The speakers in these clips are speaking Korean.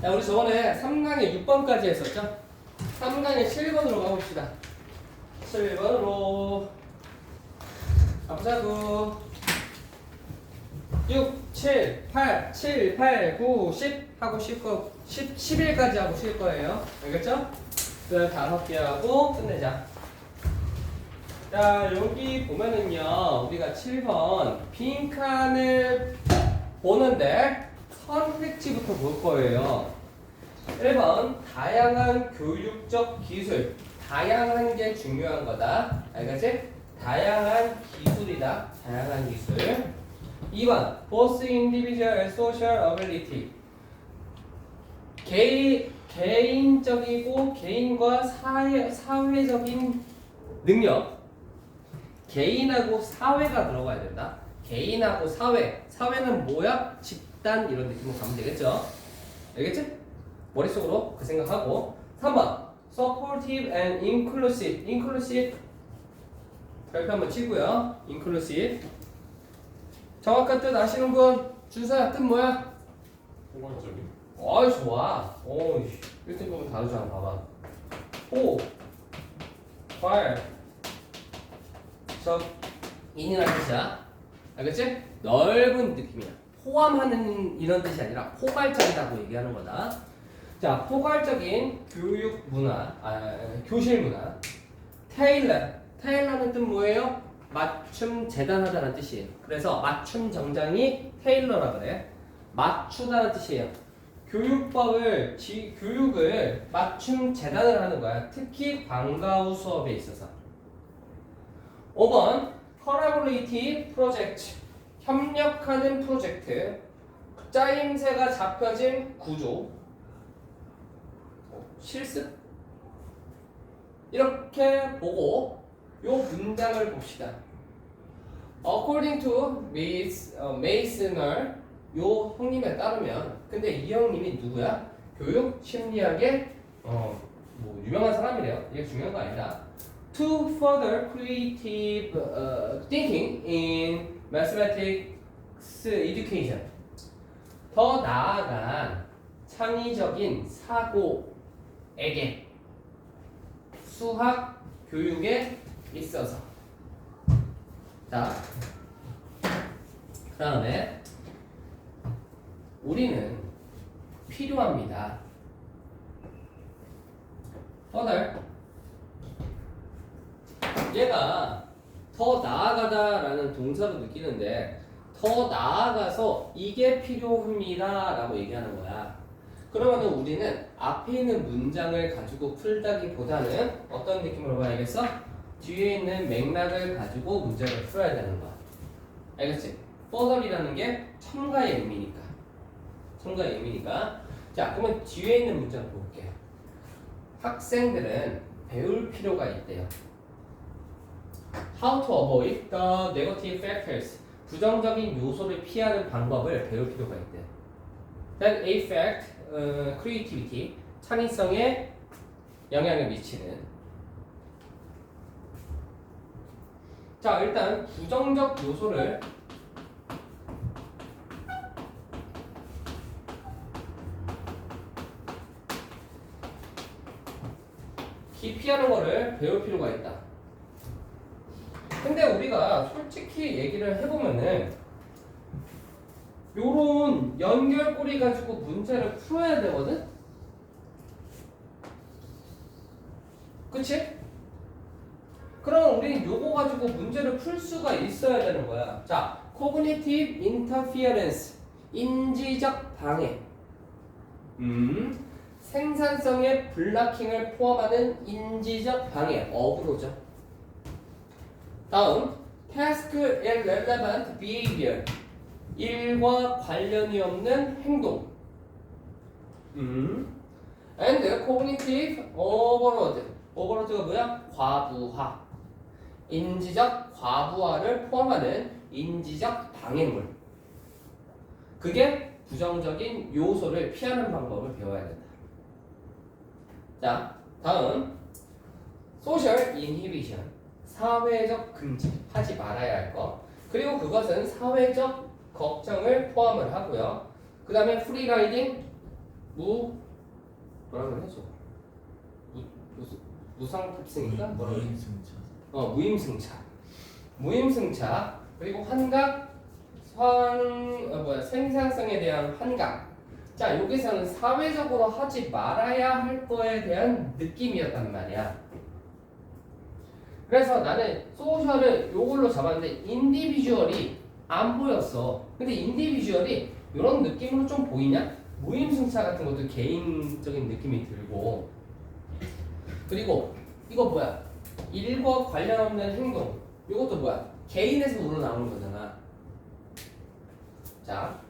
자, 우리 저번에 3강에 6번까지 했었죠? 3강에 7번으로 가봅시다. 7번으로 가보자고. 6, 7, 8, 7, 8, 9, 10 하고 쉴 거, 11까지 하고 쉴 거예요. 알겠죠? 그 5개 하고 끝내자. 자, 여기 보면은요, 우리가 7번 빈칸을 보는데 선택지부터 볼 거예요. 1번 다양한 교육적 기술. 다양한 게 중요한 거다. 알겠지? 다양한 기술이다. 다양한 기술. 2번 both individual and social ability. 개인적이고 개인과 사회적인 능력. 개인하고 사회가 들어가야 된다. 개인하고 사회. 사회는 뭐야? 집단 이런 느낌으로 가면 되겠죠? 알겠지? 머릿속으로 그 생각하고. 3번 supportive and inclusive. inclusive 별표 한번 치고요. inclusive 정확한 뜻 아시는 분? 준서야 뜻 뭐야? 포괄적인. 어이 좋아. 오이 1등 보면 다르잖아. 봐봐. 호 괄 적 인이라는 뜻이야. 알겠지? 넓은 느낌이야. 포함하는 이런 뜻이 아니라 포괄적이라고 얘기하는 거다. 자, 포괄적인 교육 문화, 교실 문화. 테일러는 뜻 뭐예요? 맞춤 재단하다는 뜻이에요. 그래서 맞춤 정장이 테일러라 그래. 맞추다는 뜻이에요. 교육을 맞춤 재단을 하는 거야. 특히 방과후 수업에 있어서. 5번 collaborative project. 협력하는 프로젝트. 짜임새가 잡혀진 구조. 실습. 이렇게 보고 요 문장을 봅시다. According to Mason을 요 형님에 따르면, 근데 이 형님이 누구야? 교육 심리학의 뭐 유명한 사람이래요. 이게 중요한 거 아니다. To further creative thinking in mathematics education. 더 나아간 창의적인 사고에게 수학 교육에 있어서. 자, 그 다음에 우리는 필요합니다. 얘가 더 나아가다라는 동사로 느끼는데 더 나아가서 이게 필요합니다 라고 얘기하는 거야. 그러면 우리는 앞에 있는 문장을 가지고 풀다기보다는 어떤 느낌으로 봐야겠어? 뒤에 있는 맥락을 가지고 문제를 풀어야 되는 거야. 알겠지? further이라는 게 첨가의 의미니까. 첨가의 의미니까. 자, 그러면 뒤에 있는 문장 볼게요. 학생들은 배울 필요가 있대요. How to avoid the negative factors. 부정적인 요소를 피하는 방법을 배울 필요가 있대요. That affect creativity. 창의성에 영향을 미치는. 자, 일단 부정적 요소를 기피하는 거를 배울 필요가 있다. 근데 우리가 솔직히 얘기를 해보면은 요런 연결고리 가지고 문제를 풀어야 되거든? 그치? 그럼 우리는 요거 가지고 문제를 풀 수가 있어야 되는 거야. 자, cognitive interference. 인지적 방해. 생산성의 블락킹을 포함하는 인지적 방해. 어그로죠. 다음, task irrelevant behavior. 일과 관련이 없는 행동. And cognitive overload. overload가 뭐야? 과부하. 인지적 과부하를 포함하는 인지적 방해물. 그게 부정적인 요소를 피하는 방법을 배워야 된다. 자, 다음 social inhibition. 사회적 금지. 하지 말아야 할 것. 그리고 그것은 사회적 걱정을 포함을 하고요. 그 다음에 프리라이딩. 뭐라 그래야죠? 무상탑승인가? 뭐라고 그래? 무임승차. 무임승차. 무임승차. 그리고 환각, 생산성에 대한 환각. 자, 여기서는 사회적으로 하지 말아야 할 거에 대한 느낌이었단 말이야. 그래서 나는 소셜을 요걸로 잡았는데 인디비주얼이 안 보였어. 근데 인디비주얼이 이런 느낌으로 좀 보이냐? 무임승차 같은 것도 개인적인 느낌이 들고, 그리고 이거 뭐야? 일과 관련 없는 행동. 이것도 뭐야? 개인에서 우러나오는 거잖아. 자,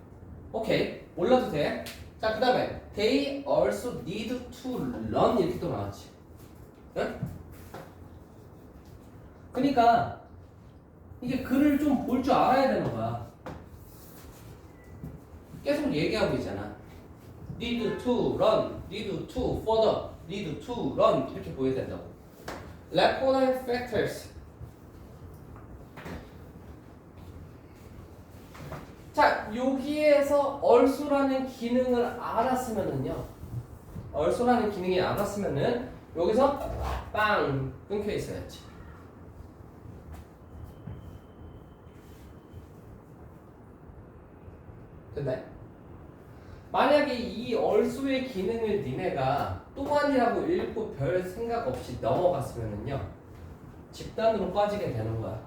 오케이. 올라도 돼. 자, 그 다음에 they also need to learn 이렇게 또 나왔지. 응? 그러니까 이게 글을 좀 볼 줄 알아야 되는 거야. 계속 얘기하고 있잖아. need to learn, need to further, need to learn 이렇게 보여야 된다고. Recorded factors. 자, 여기에서 also라는 기능을 알았으면은요. also라는 기능이 알았으면은 여기서 빵 끊겨 있어야지. 근데 만약에 이 also의 기능을 니네가 또한이라고 읽고 별 생각 없이 넘어갔으면은요. 집단으로 빠지게 되는 거야.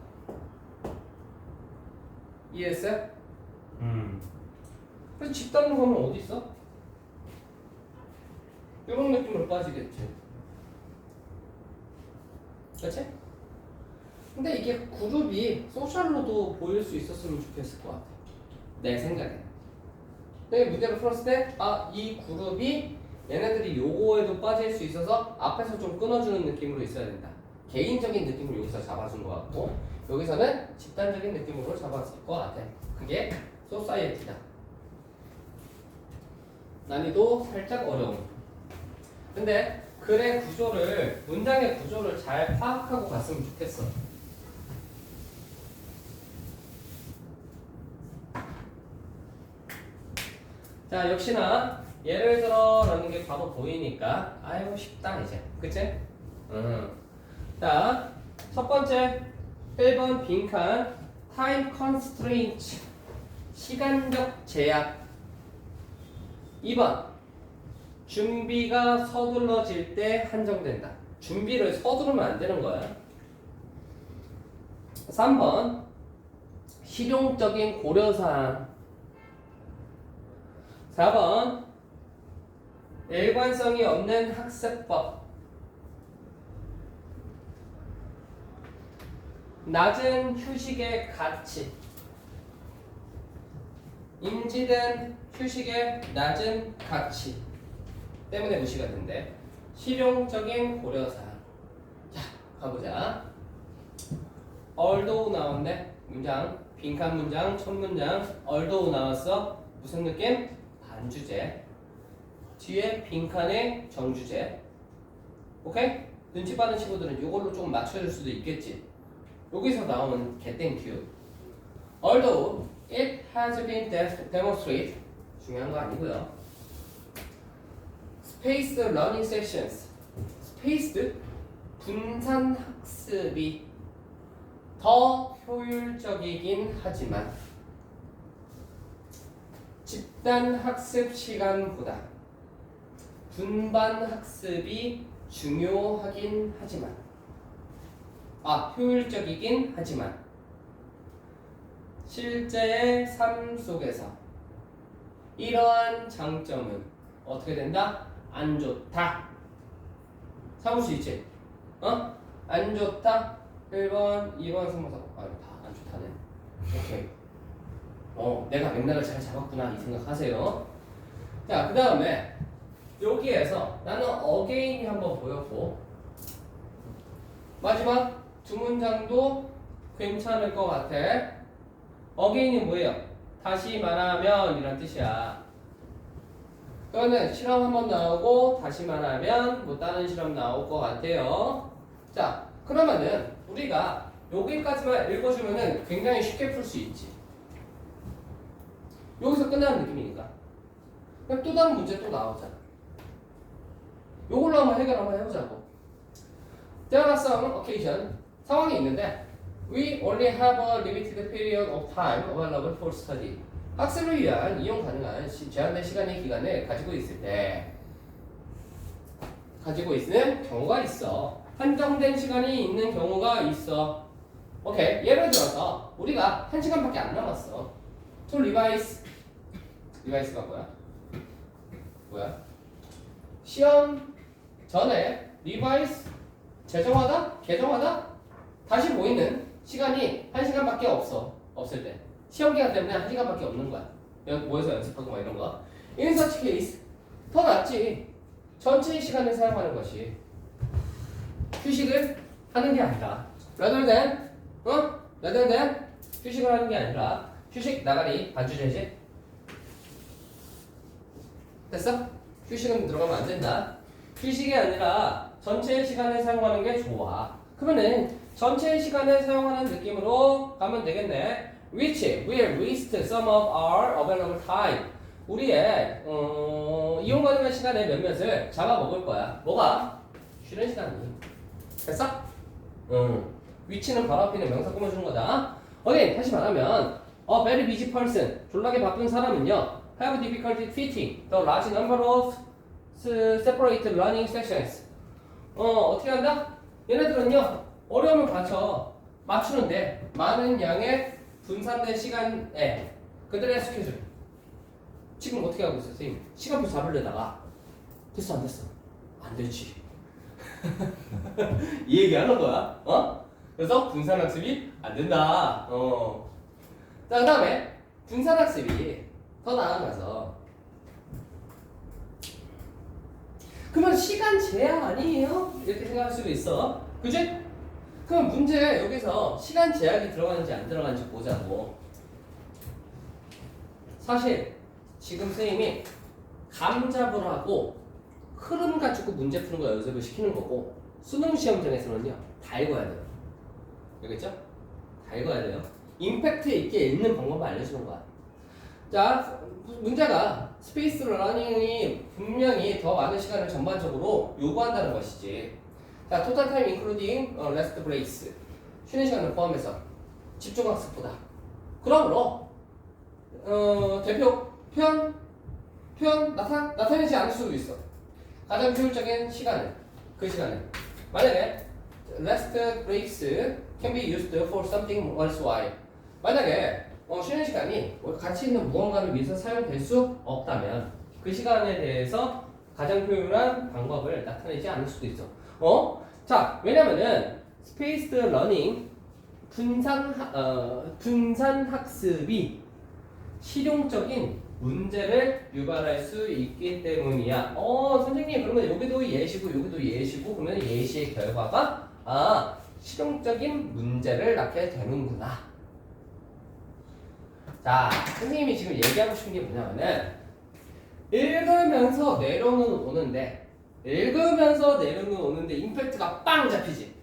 이해했어요? 그래서 집단으로 가면 어디 있어? 이런 느낌으로 빠지겠지. 그렇지? 근데 이게 그룹이 소셜로도 보일 수 있었으면 좋겠을 것 같아. 내 생각에. 근데 문제를 풀었을 때, 이 그룹이 얘네들이 요거에도 빠질 수 있어서 앞에서 좀 끊어주는 느낌으로 있어야 된다. 개인적인 느낌으로 여기서 잡아준 것 같고, 여기서는 집단적인 느낌으로 잡았을 것 같아. 그게 소사이어티다. 난이도 살짝 어려움. 근데 글의 구조를, 문장의 구조를 잘 파악하고 갔으면 좋겠어. 자, 역시나 예를 들어라는 게 바로 보이니까 아이고 쉽다 이제. 그치? 자, 첫 번째 1번 빈칸 time constraint 시간적 제약. 2번 준비가 서둘러질 때 한정된다. 준비를 서두르면 안 되는 거야. 3번 실용적인 고려사항. 4번 일관성이 없는 학습법. 낮은 휴식의 가치. 인지된 휴식의 낮은 가치 때문에 무시가 된대. 실용적인 고려사항. 자, 가보자. although 나왔네. 문장, 빈칸 문장, 첫 문장 although 나왔어. 무슨 느낌? 반주제. 뒤에 빈칸에 정주제. 오케이? 눈치 빠른 친구들은 이걸로 좀 맞춰줄 수도 있겠지. 여기서 나오는 getThank although it has been demonstrated. 중요한 거 아니고요. Spaced learning sessions. Spaced 분산 학습이 더 효율적이긴 하지만 집단 학습 시간보다 분반 학습이 중요하긴 하지만 효율적이긴 하지만 실제의 삶 속에서 이러한 장점은 어떻게 된다? 안 좋다. 참을 수 있지? 안 좋다. 1번, 2번, 3번, 4번. 다 안 좋다네. 오케이. 내가 맥락을 잘 잡았구나 이 생각하세요. 자, 그 다음에 여기에서 나는 어게인이 한번 보였고 마지막 두 문장도 괜찮을 것 같아. 어게인이 뭐예요? 다시 말하면 이란 뜻이야. 그러면 실험 한번 나오고 다시 말하면 뭐 다른 실험 나올 것 같아요. 자, 그러면은 우리가 여기까지만 읽어주면은 굉장히 쉽게 풀 수 있지. 여기서 끝나는 느낌이니까. 그럼 또 다른 문제 또 나오잖아. 요걸로 한번 해결 한번 해보자고. There are some occasion 상황이 있는데 we only have a limited period of time available for study. 학습을 위한 이용 가능한 제한된 시간의 기간을 가지고 있을 때 가지고 있는 경우가 있어. 한정된 시간이 있는 경우가 있어. 오케이. 예를 들어서 우리가 1시간밖에 안 남았어. To revise. 리바이스가 뭐야? 시험 전에 리바이스 재정하다? 개정하다? 다시 보이는 시간이 1시간밖에 없을 때. 시험 기간 때문에 1시간밖에 없는 거야. 모여서 연습하고 막 이런 거. In such case 더 낫지. 전체의 시간을 사용하는 것이 휴식을 하는 게 아니라 rather than 휴식을 하는 게 아니라 휴식 나가리 반주제지. 됐어? 휴식은 들어가면 안 된다. 휴식이 아니라 전체의 시간을 사용하는 게 좋아. 그러면은 전체의 시간을 사용하는 느낌으로 가면 되겠네. Which will waste some of our available time. 우리의 이용 가능한 시간의 몇몇을 잡아먹을 거야. 뭐가? 쉬는 시간이. 됐어? 위치는 바로 앞에 있는 명사 꾸며주는 거다. 어디 다시 말하면 a very busy person. 졸라게 바쁜 사람은요. have difficulty fitting the large number of separate learning sections. 어떻게 한다? 얘네들은요 어려움을 맞추는데 많은 양의 분산된 시간에 그들의 스케줄. 지금 어떻게 하고 있어, 선생님? 시간표 잡으려다가 됐어 안 됐어? 안 되지. 이 얘기하는 거야. 그래서 분산학습이 안 된다. 자, 그다음에 분산학습이 더 나아가서 그러면 시간 제한 아니에요? 이렇게 생각할 수도 있어. 그지? 그럼 문제 여기서 시간 제약이 들어가는지 안 들어가는지 보자고. 사실 지금 선생님이 감 잡으라고 흐름 가지고 문제 푸는 거 연습을 시키는 거고 수능 시험장에서는요 다 읽어야 돼요. 알겠죠? 다 읽어야 돼요. 임팩트 있게 읽는 방법을 알려주는 거야. 자, 문제가 스페이스 러닝이 분명히 더 많은 시간을 전반적으로 요구한다는 것이지. 자, 토탈 타임 인클루딩 레스트 브레이스 쉬는 시간을 포함해서 집중학습보다. 그러므로 대표 표현 나타내지 않을 수도 있어. 가장 효율적인 시간은 그 시간은 만약에 rest breaks can be used for something worthwhile. 만약에 쉬는 시간이 가치 있는 무언가를 위해서 사용될 수 없다면 그 시간에 대해서 가장 효율한 방법을 나타내지 않을 수도 있어. 자, 왜냐면은 스페이스드 러닝 분산 학습이 실용적인 문제를 유발할 수 있기 때문이야. 선생님 그러면 여기도 예시고 여기도 예시고 그러면 예시의 결과가 실용적인 문제를 낳게 되는구나. 자, 선생님이 지금 얘기하고 싶은 게 뭐냐면은 읽으면서 내려는 오는데 임팩트가 빵 잡히지.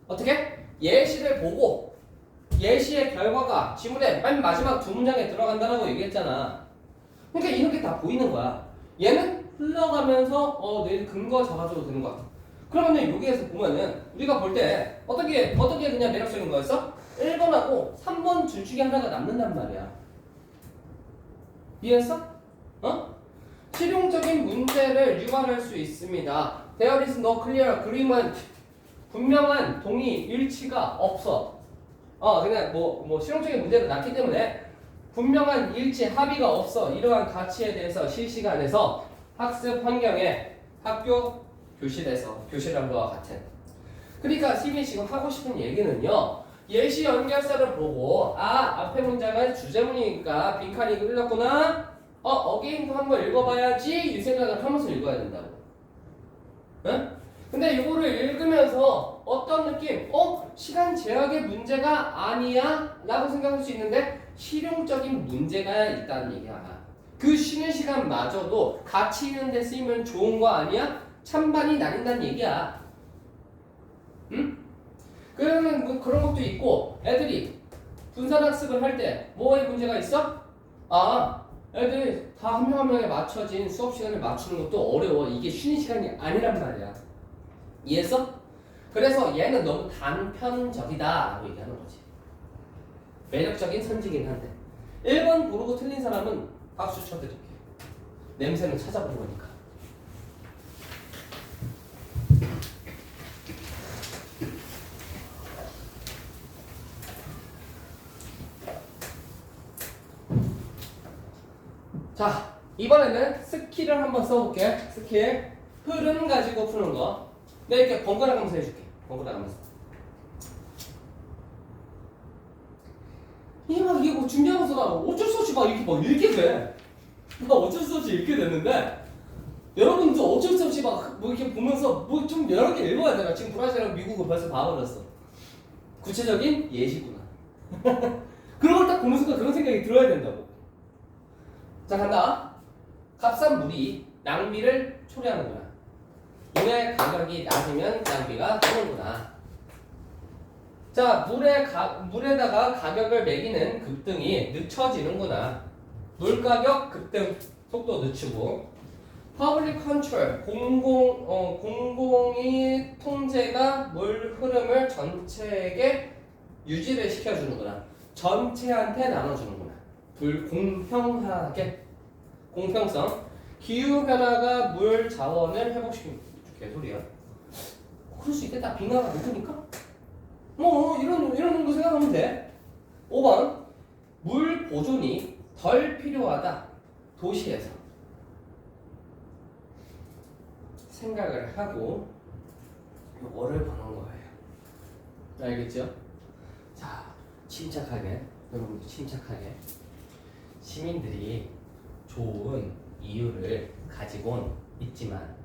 어떻게? 예시를 보고 예시의 결과가 지문의 맨 마지막 두 문장에 들어간다라고 얘기했잖아. 그러니까 이런 게 다 보이는 거야. 얘는 흘러가면서 내 근거 잡아줘도 되는 거야. 그러면은 여기에서 보면은 우리가 볼 때 어떻게 그냥 매력적인 거였어? 1번하고 3번 둘 중에 하나가 남는단 말이야. 이해했어? 실용적인 문제를 유발할 수 있습니다. There is no clear agreement. 분명한 동의 일치가 없어. 그냥 실용적인 문제를 낳기 때문에 분명한 일치 합의가 없어. 이러한 가치에 대해서 실시간에서 학습 환경에 학교 교실한 거와 같은. 그러니까 선생님이 지금 하고 싶은 얘기는요. 예시 연결사를 보고 앞에 문장은 주제문이니까 빈칸이 흘렀구나. 어게인도 한번 읽어봐야지 이 생각을 하면서 읽어야 된다고. 응? 근데 이거를 읽으면서 어떤 느낌? 시간 제약의 문제가 아니야? 라고 생각할 수 있는데 실용적인 문제가 있다는 얘기야. 그 쉬는 시간마저도 가치 있는 데 쓰이면 좋은 거 아니야? 찬반이 나뉜다는 얘기야. 응? 그러면 그런 것도 있고 애들이 분산학습을 할 때 뭐의 문제가 있어? 애들이 다 한 명 한 명에 맞춰진 수업 시간을 맞추는 것도 어려워. 이게 쉬는 시간이 아니란 말이야. 이해했어? 그래서 얘는 너무 단편적이다라고 얘기하는 거지. 매력적인 선지긴 한데 1번 고르고 틀린 사람은 박수 쳐드릴게요. 냄새는 찾아본 거니까. 자, 이번에는 스킬을 한번 써볼게. 스킬. 흐름 가지고 푸는 거. 내가 이렇게 번갈아 가면서 해줄게. 번갈아 가면서. 이게 뭐 준비하면서 나 어쩔 수 없이 막 이렇게 막 읽게 돼. 나 어쩔 수 없이 읽게 됐는데, 여러분도 어쩔 수 없이 막 뭐 이렇게 보면서 뭐 좀 여러 개 읽어야 되나? 지금 브라질이랑 미국을 벌써 봐버렸어. 구체적인 예시구나. 그런 걸 딱 보는 순간 그런 생각이 들어야 된다고. 자, 간다. 값싼 물이 낭비를 초래하는구나. 물의 가격이 낮으면 낭비가 뜨는구나. 자, 물에다가 가격을 매기는 급등이 늦춰지는구나. 물 가격 급등 속도 늦추고. Public control 공공이 통제가 물 흐름을 전체에게 유지를 시켜주는구나. 전체한테 나눠주는구나. 불공평하게. 공평성. 기후변화가 물 자원을 회복시키는 개소리야. 그럴 수 있겠다. 빙하가 높으니까? 이런 정도 생각하면 돼. 5번. 물 보존이 덜 필요하다. 도시에서. 생각을 하고 요거를 보는 거예요. 알겠죠? 자, 침착하게. 여러분들 침착하게. 시민들이 좋은 이유를 가지곤 있지만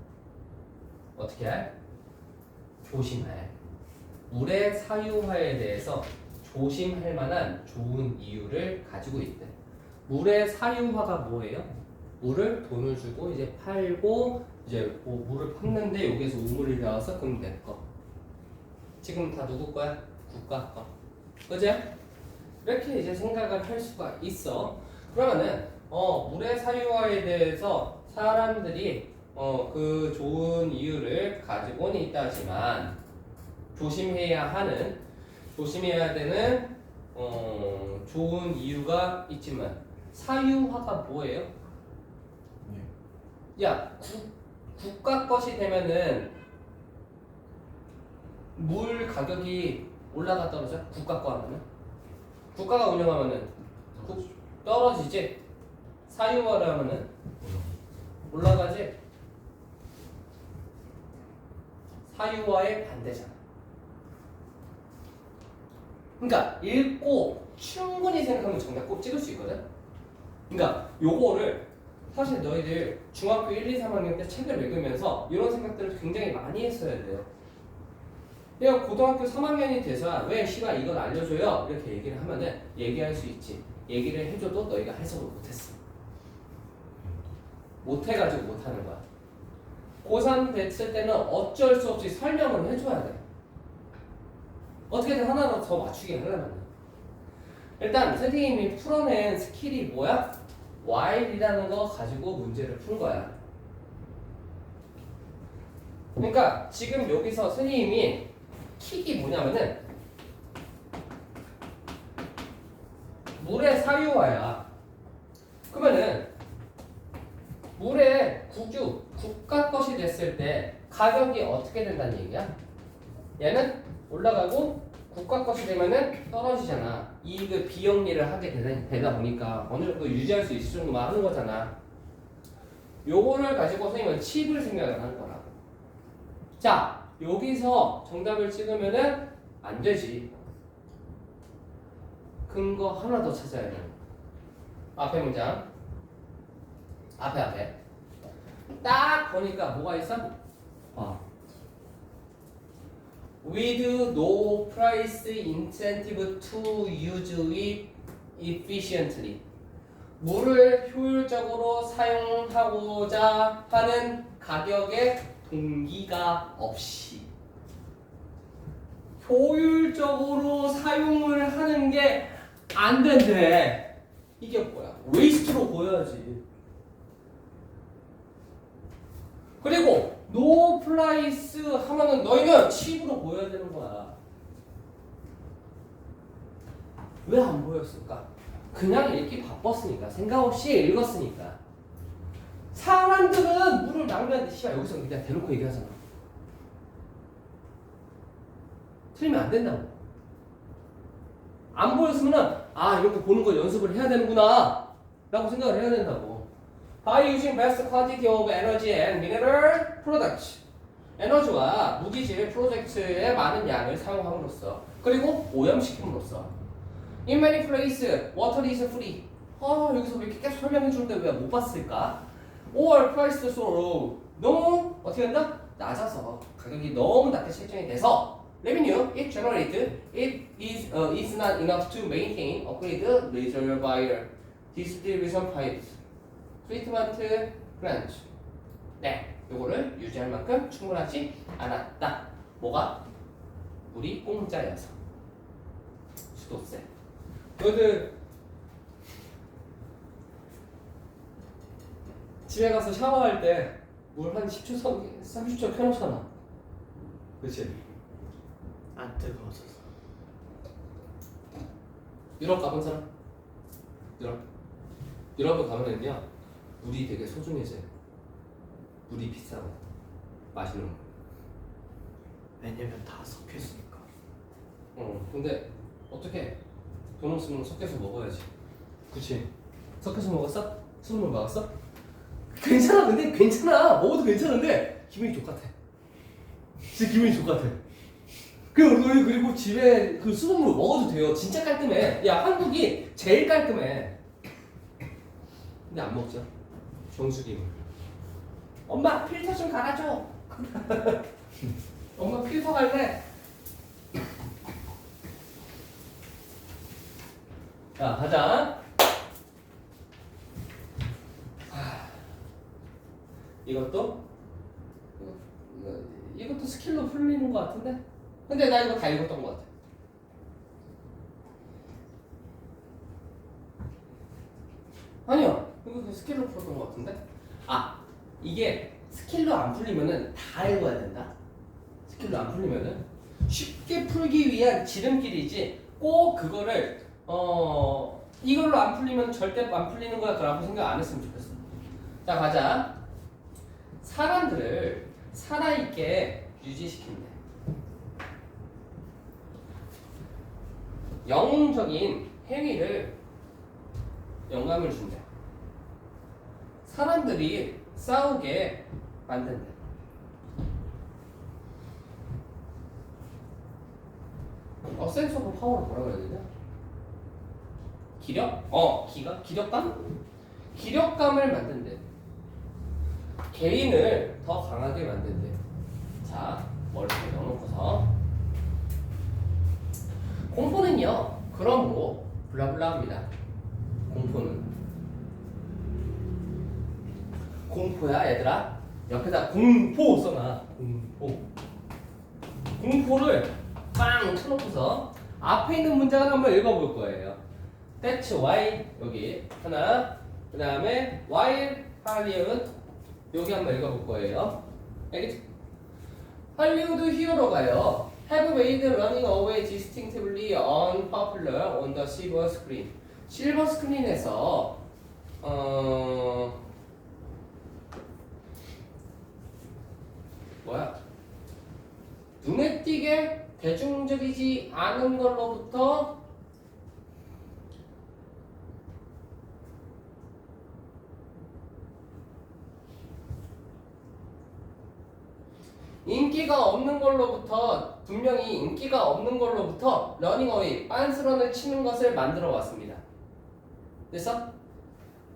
어떻게 할? 조심할. 물의 사유화에 대해서 조심할 만한 좋은 이유를 가지고 있대. 물의 사유화가 뭐예요? 물을 돈을 주고 이제 팔고 이제 뭐 물을 팠는데 여기에서 우물이 나와서 그럼 내 거. 지금 다 누구 거야? 국가 거. 그지? 이렇게 이제 생각을 할 수가 있어. 그러면은 물의 사유화에 대해서 사람들이 그 좋은 이유를 가지고는 있다지만 조심해야 되는 좋은 이유가 있지만 사유화가 뭐예요? 야, 국가 것이 되면은 물 가격이 올라가 떨어져? 국가 거 하면은? 국가가 운영하면은 떨어지지? 사유화를 하면은 올라가지? 사유화의 반대잖아. 그러니까 읽고 충분히 생각하면 정답 꼭 찍을 수 있거든? 그러니까 요거를 사실 너희들 중학교 1, 2, 3학년 때 책을 읽으면서 이런 생각들을 굉장히 많이 했어야 돼요. 내가 고등학교 3학년이 돼서 왜 시가 이걸 알려줘요? 이렇게 얘기를 하면은 얘기할 수 있지. 얘기를 해줘도 너희가 해석을 못했어. 못해가지고 못하는 거야. 고3 됐을 때는 어쩔 수 없이 설명을 해줘야 돼. 어떻게든 하나 더 맞추게 하려면. 일단 선생님이 풀어낸 스킬이 뭐야? while이라는 거 가지고 문제를 푼 거야. 그러니까 지금 여기서 선생님이 킥이 뭐냐면은 물의 사유화야. 그러면은 물의 국가 것이 됐을 때 가격이 어떻게 된다는 얘기야? 얘는 올라가고 국가 것이 되면은 떨어지잖아. 이익을 비영리를 하게 되다 보니까 어느 정도 유지할 수 있을 정도만 하는 거잖아. 요거를 가지고 선생님은 칩을 생각을 하는 거라고. 자, 여기서 정답을 찍으면은 안 되지. 근거 하나 더 찾아야 돼. 앞에 문장. 앞에. 딱 보니까 뭐가 있어? With no price incentive to use it efficiently. 물을 효율적으로 사용하고자 하는 가격의 동기가 없이. 효율적으로 사용을 하는 게 안 된대. 이게 뭐야? 웨이스트로 보여야지. 그리고 노 플라이스 하면은 너희는 칩으로 보여야 되는 거야. 왜 안 보였을까? 그냥 읽기 바빴으니까. 생각 없이 읽었으니까. 사람들은 물을 낭비하는데 씨발 여기서 그냥 대놓고 얘기하잖아. 틀리면 안 된다고. 안 보였으면은 아 이렇게 보는 거 연습을 해야 되는구나 라고 생각을 해야 된다고. By using best quantity of energy and mineral products. 에너지와 무기질 프로젝트의 많은 양을 사용함으로써 그리고 오염시킴으로써 In many places, water is free. 여기서 왜 이렇게 계속 설명해 주는데 왜 못 봤을까? Or priced so low. 너무 어떻게 된다? 낮아서 가격이 너무 낮게 책정이 돼서 Revenue it generated it is not enough to maintain upgrade reservoir distribution pipes, treatment plants. 네, 요거를 유지할 만큼 충분하지 않았다. 뭐가? 물이 공짜여서. 수도세. 너희들 집에 가서 샤워할 때 물 한 10초, 30초 켜놓잖아. 그치? 안 뜨거워져서. 유럽 가본 사람? 유럽에 가면은요 물이 되게 소중해져요. 물이 비싸고 맛있는 거. 왜냐면 다 섞였으니까. 근데 어떻게 돈 없으면 섞여서 먹어야지. 그치? 섞여서 먹었어? 수돗물 먹었어? 괜찮아. 근데 괜찮아. 먹어도 괜찮은데 기분이 족같아. 진짜 기분이 족같아. 그리고 집에 그 수돗물 먹어도 돼요. 진짜 깔끔해. 야 한국이 제일 깔끔해. 근데 안 먹죠. 정수기물. 엄마 필터 좀 갈아줘. 엄마 필터 갈래. 자 가자. 이것도 스킬로 풀리는 것 같은데? 근데 나 이거 다 읽었던 것 같아. 아니야. 이거 스킬로 풀었던 것 같은데? 이게 스킬로 안 풀리면은 다 읽어야 된다. 스킬로 안 풀리면은 쉽게 풀기 위한 지름길이지 꼭 그거를 이걸로 안 풀리면 절대 안 풀리는 거야 라고 생각 안 했으면 좋겠어. 자 가자. 사람들을 살아있게 유지시킨대. 영웅적인 행위를 영감을 준대. 사람들이 싸우게 만든대. 센스 오브 파워를 뭐라고 해야 되냐? 기력? 기력감? 기력감을 만든대. 개인을 더 강하게 만든대. 자, 머리를 넣어놓고서 공포는요, 그러므로 블라블라합니다. 공포야 얘들아. 옆에다 공포 써놔. 공포를 빵 쳐놓고서 앞에 있는 문장을 한번 읽어볼 거예요. That's why 여기 하나, 그 다음에 while Hollywood 여기 한번 읽어볼 거예요. 알겠지? 할리우드 히어로가요 have made running away distinctively unpopular on the silver screen. 실버 스크린에서 눈에 띄게 대중적이지 않은 걸로부터 인기가 없는 걸로부터 분명히 인기가 없는 걸로부터 러닝어웨이 빤스런을 치는 것을 만들어 왔습니다. 그래서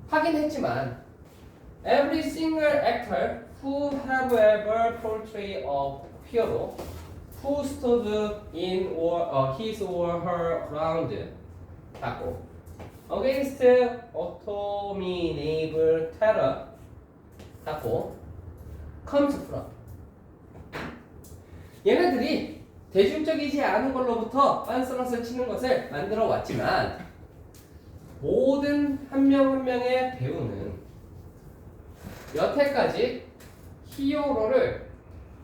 하긴 했지만 every single actor who have ever portrayed a hero who stood in or his or her ground 하고 against abominable terror 하고 comes from. 얘네들이 대중적이지 않은 걸로부터 빤스런을 치는 것을 만들어 왔지만 모든 한 명 한 명의 배우는 여태까지 히어로를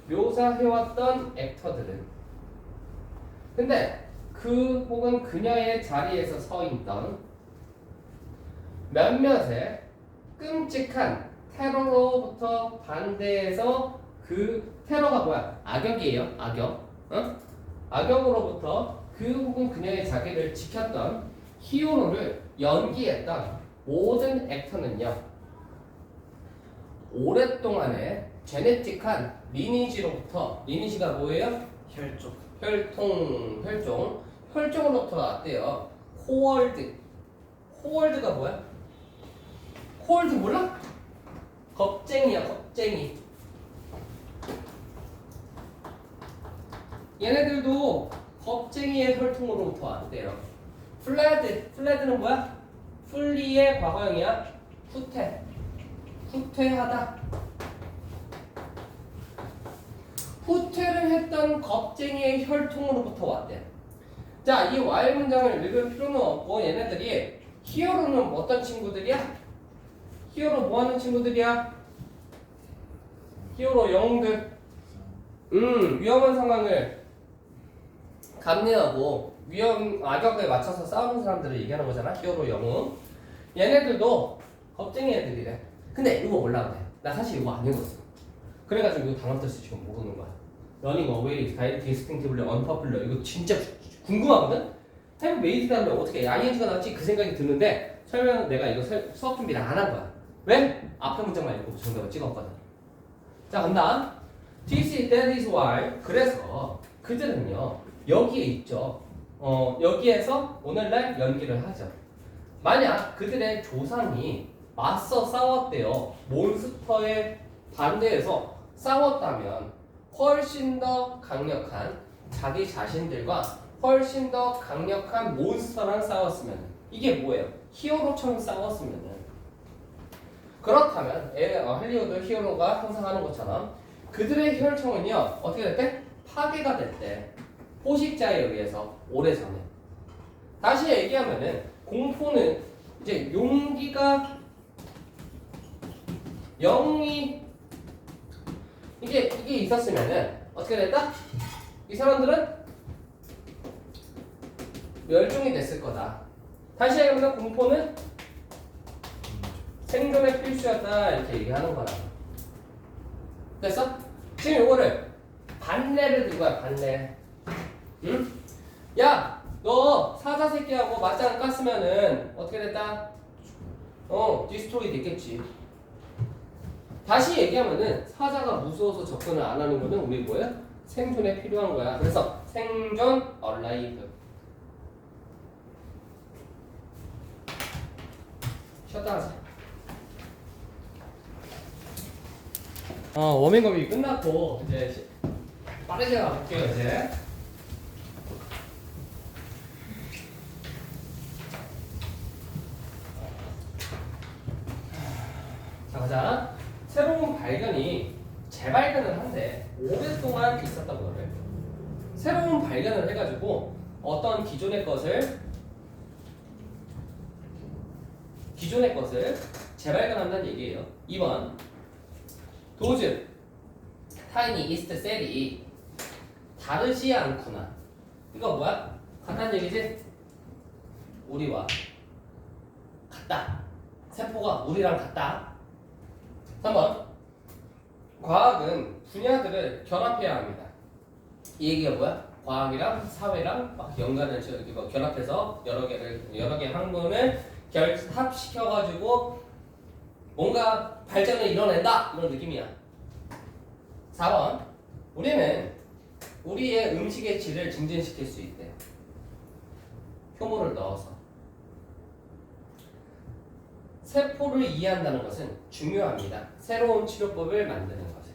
묘사해왔던 액터들은 근데 그 혹은 그녀의 자리에서 서 있던 몇몇의 끔찍한 테러로부터 반대해서 그 테러가 뭐야? 악역이에요. 악역. 어? 악역으로부터 그 혹은 그녀의 자기를 지켰던 히어로를 연기했던 모든 액터는요. 오랫동안의 제네틱한 리니지로부터 리니지가 뭐예요? 혈족. 혈종으로부터 왔대요. 코월드가 뭐야? 코월드 몰라? 겁쟁이야, 겁쟁이. 얘네들도 겁쟁이의 혈통으로부터 왔대요. 플레드는 뭐야? 플리의 과거형이야. 후퇴하다. 후퇴를 했던 겁쟁이의 혈통으로부터 왔대. 자, 이 Y 문장을 읽을 필요는 없고 얘네들이 히어로는 어떤 친구들이야? 히어로 뭐 하는 친구들이야? 히어로 영웅들. 위험한 상황을 감내하고 악역에 맞춰서 싸우는 사람들을 얘기하는 거잖아. 히어로 영웅. 얘네들도 겁쟁이 애들이래. 근데 이거 몰라 그래. 나 사실 이거 안 읽었어. 그래가지고 이거 단어뜻을 지금 모르는 거야. Running away, distinctively, unpopular. 이거 진짜 궁금하거든? have made 다음에 어떻게 ing가 나왔지? 그 생각이 드는데 설명은 내가 이거 수업 준비를 안 한 거야. 왜? 앞에 문장만 읽고 정답을 찍었거든. 자, 간다. that is why. 그래서 그들은요 여기에 있죠. 여기에서 오늘날 연기를 하죠. 만약 그들의 조상이 맞서 싸웠대요. 몬스터에 반대해서 싸웠다면 훨씬 더 강력한 자기 자신들과 훨씬 더 강력한 몬스터랑 싸웠으면 이게 뭐예요? 히어로처럼 싸웠으면은 그렇다면 할리우드 히어로가 항상 하는 것처럼 그들의 혈통은요 어떻게 됐대? 파괴가 됐대. 포식자에 의해서 오래전에. 다시 얘기하면은 공포는 이제 용기가 영이 이게 있었으면은 어떻게 됐다? 이 사람들은 멸종이 됐을 거다. 다시 얘기하면 공포는 생존의 필수였다 이렇게 얘기하는 거라. 됐어? 지금 요거를 반례를 들고 와. 반례. 응? 야, 너 사자 새끼하고 맞짱 깠으면은 어떻게 됐다? 디스트로이 됐겠지. 다시 얘기하면은 사자가 무서워서 접근을 안 하는 거는 우리 뭐야? 생존에 필요한 거야. 그래서 생존 alive. 쉬었다 하자. 워밍업이 끝났고 이제 빠르게 가볼게요 이제. 자, 가자. 새로운 발견이 재발견을 한데 오랫동안 있었던 거를 새로운 발견을 해가지고 어떤 기존의 것을 재발견한다는 얘기예요. 2번 도즈 타이니 이스트 셀이 다르지 않구나. 이거 뭐야? 같다는 얘기지? 우리와 같다. 세포가 우리랑 같다. 3번 과학은 분야들을 결합해야 합니다. 이 얘기가 뭐야? 과학이랑 사회랑 막 연관을 결합해서 여러 개 학문을 결합시켜가지고 뭔가 발전을 이뤄낸다 이런 느낌이야. 4번 우리는 우리의 음식의 질을 증진시킬 수 있대요. 효모를 넣어서. 세포를 이해한다는 것은 중요합니다. 새로운 치료법을 만드는 것을.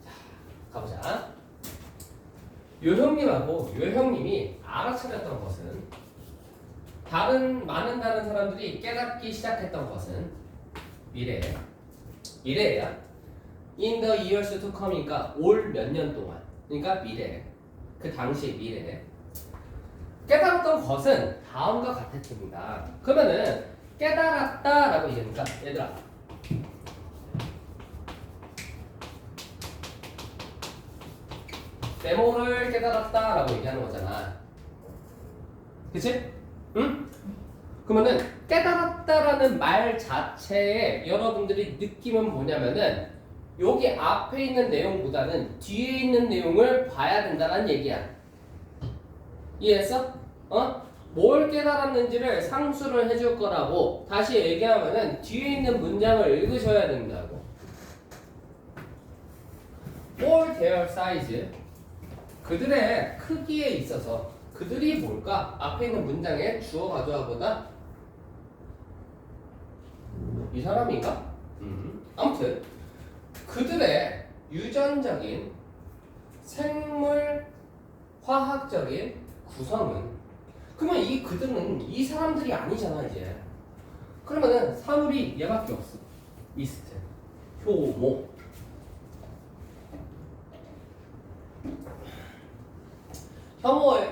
자, 가보자. 요형님하고 요형님이 알아차렸던 것은 많은 다른 사람들이 깨닫기 시작했던 것은 미래야. In the years to come이니까 올 몇 년 동안. 그러니까 미래. 그 당시의 미래. 깨달았던 것은 다음과 같았습니다. 그러면은 깨달았다라고 얘기하니까 얘들아 메모를 깨달았다라고 얘기하는 거잖아. 그치? 응? 그러면은 깨달았다라는 말 자체에 여러분들이 느낌은 뭐냐면은 여기 앞에 있는 내용보다는 뒤에 있는 내용을 봐야 된다는 얘기야. 이해했어? 뭘 깨달았는지를 상수를 해줄 거라고 다시 얘기하면은 뒤에 있는 문장을 읽으셔야 된다고. For their size. 그들의 크기에 있어서 그들이 뭘까? 앞에 있는 문장에 주어 가져와보다 이 사람인가? 아무튼 그들의 유전적인 생물 화학적인 구성은 그러면 이 그들은 이 사람들이 아니잖아 이제. 그러면은 사물이 얘밖에 없어. 이스트, 효모.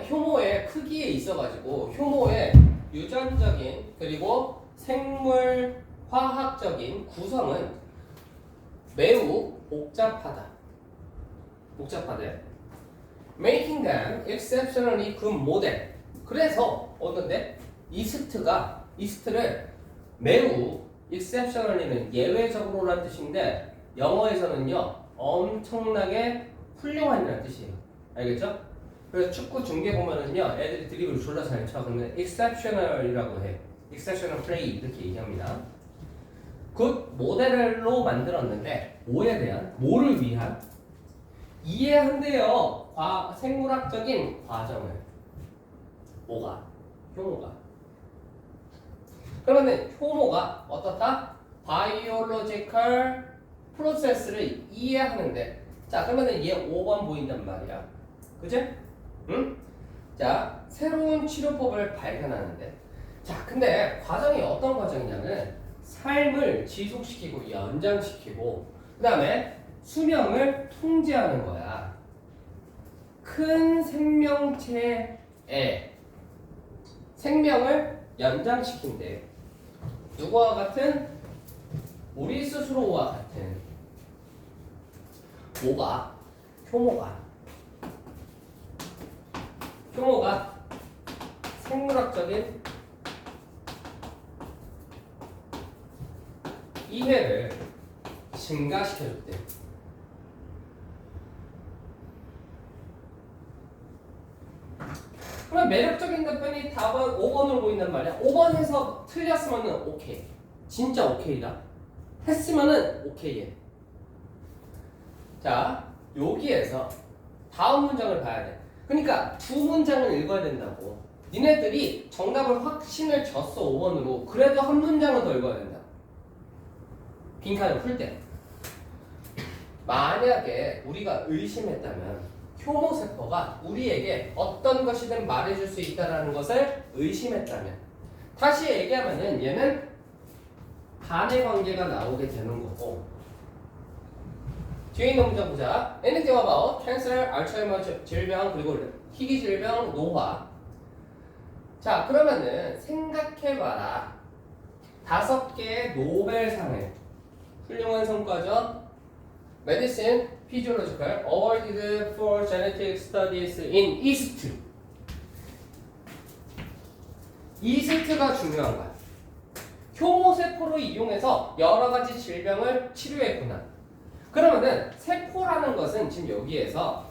효모의 크기에 있어가지고 효모의 유전적인 그리고 생물 화학적인 구성은 매우 복잡하다. 복잡하대. Making them exceptionally good model. 그래서 어떤데? 이스트를 매우 exceptionally는 예외적으로라는 뜻인데 영어에서는요 엄청나게 훌륭한이라는 뜻이에요. 알겠죠? 그래서 축구 중계 보면은요 애들이 드리블 졸라 잘 쳐. 그러면 exceptional이라고 해. exceptional play 이렇게 얘기합니다. 그 모델로 만들었는데 뭐를 위한? 이해한대요. 생물학적인 과정을. 효모가. 그러면은 효모가 어떻다? biological process를 이해하는데 자 그러면은 얘 5번 보인단 말이야. 그치? 응? 자 새로운 치료법을 발견하는데 자 근데 과정이 어떤 과정이냐면 삶을 지속시키고 연장시키고 그 다음에 수명을 통제하는 거야. 큰 생명체의 생명을 연장시킨대. 누구와 같은? 우리 스스로와 같은 효모가 생물학적인 이해를 증가시켜줬대. 그럼 매력적인 답변이 답은 5번으로 보인단 말이야. 5번 해서 틀렸으면은 오케이. 진짜 오케이다. 했으면은 오케이해. 자, 여기에서 다음 문장을 봐야 돼. 그러니까 두 문장을 읽어야 된다고. 니네들이 정답을 확신을 줬어 5번으로. 그래도 한 문장은 더 읽어야 된다. 빈칸을 풀 때. 만약에 우리가 의심했다면 효모세포가 우리에게 어떤 것이든 말해줄 수 있다는 것을 의심했다면 다시 얘기하면은 얘는 간의 관계가 나오게 되는 거고 뒤에 있는 문장 보자. Anything about cancer, 알츠하이머 질병 그리고 희귀 질병, 노화. 자 그러면은 생각해봐라. 5개의 노벨상을 훌륭한 성과죠. Medicine, Physiological, Awarded for Genetic Studies in East. 이스트가 중요한 거야. 효모세포를 이용해서 여러 가지 질병을 치료했구나. 그러면은 세포라는 것은 지금 여기에서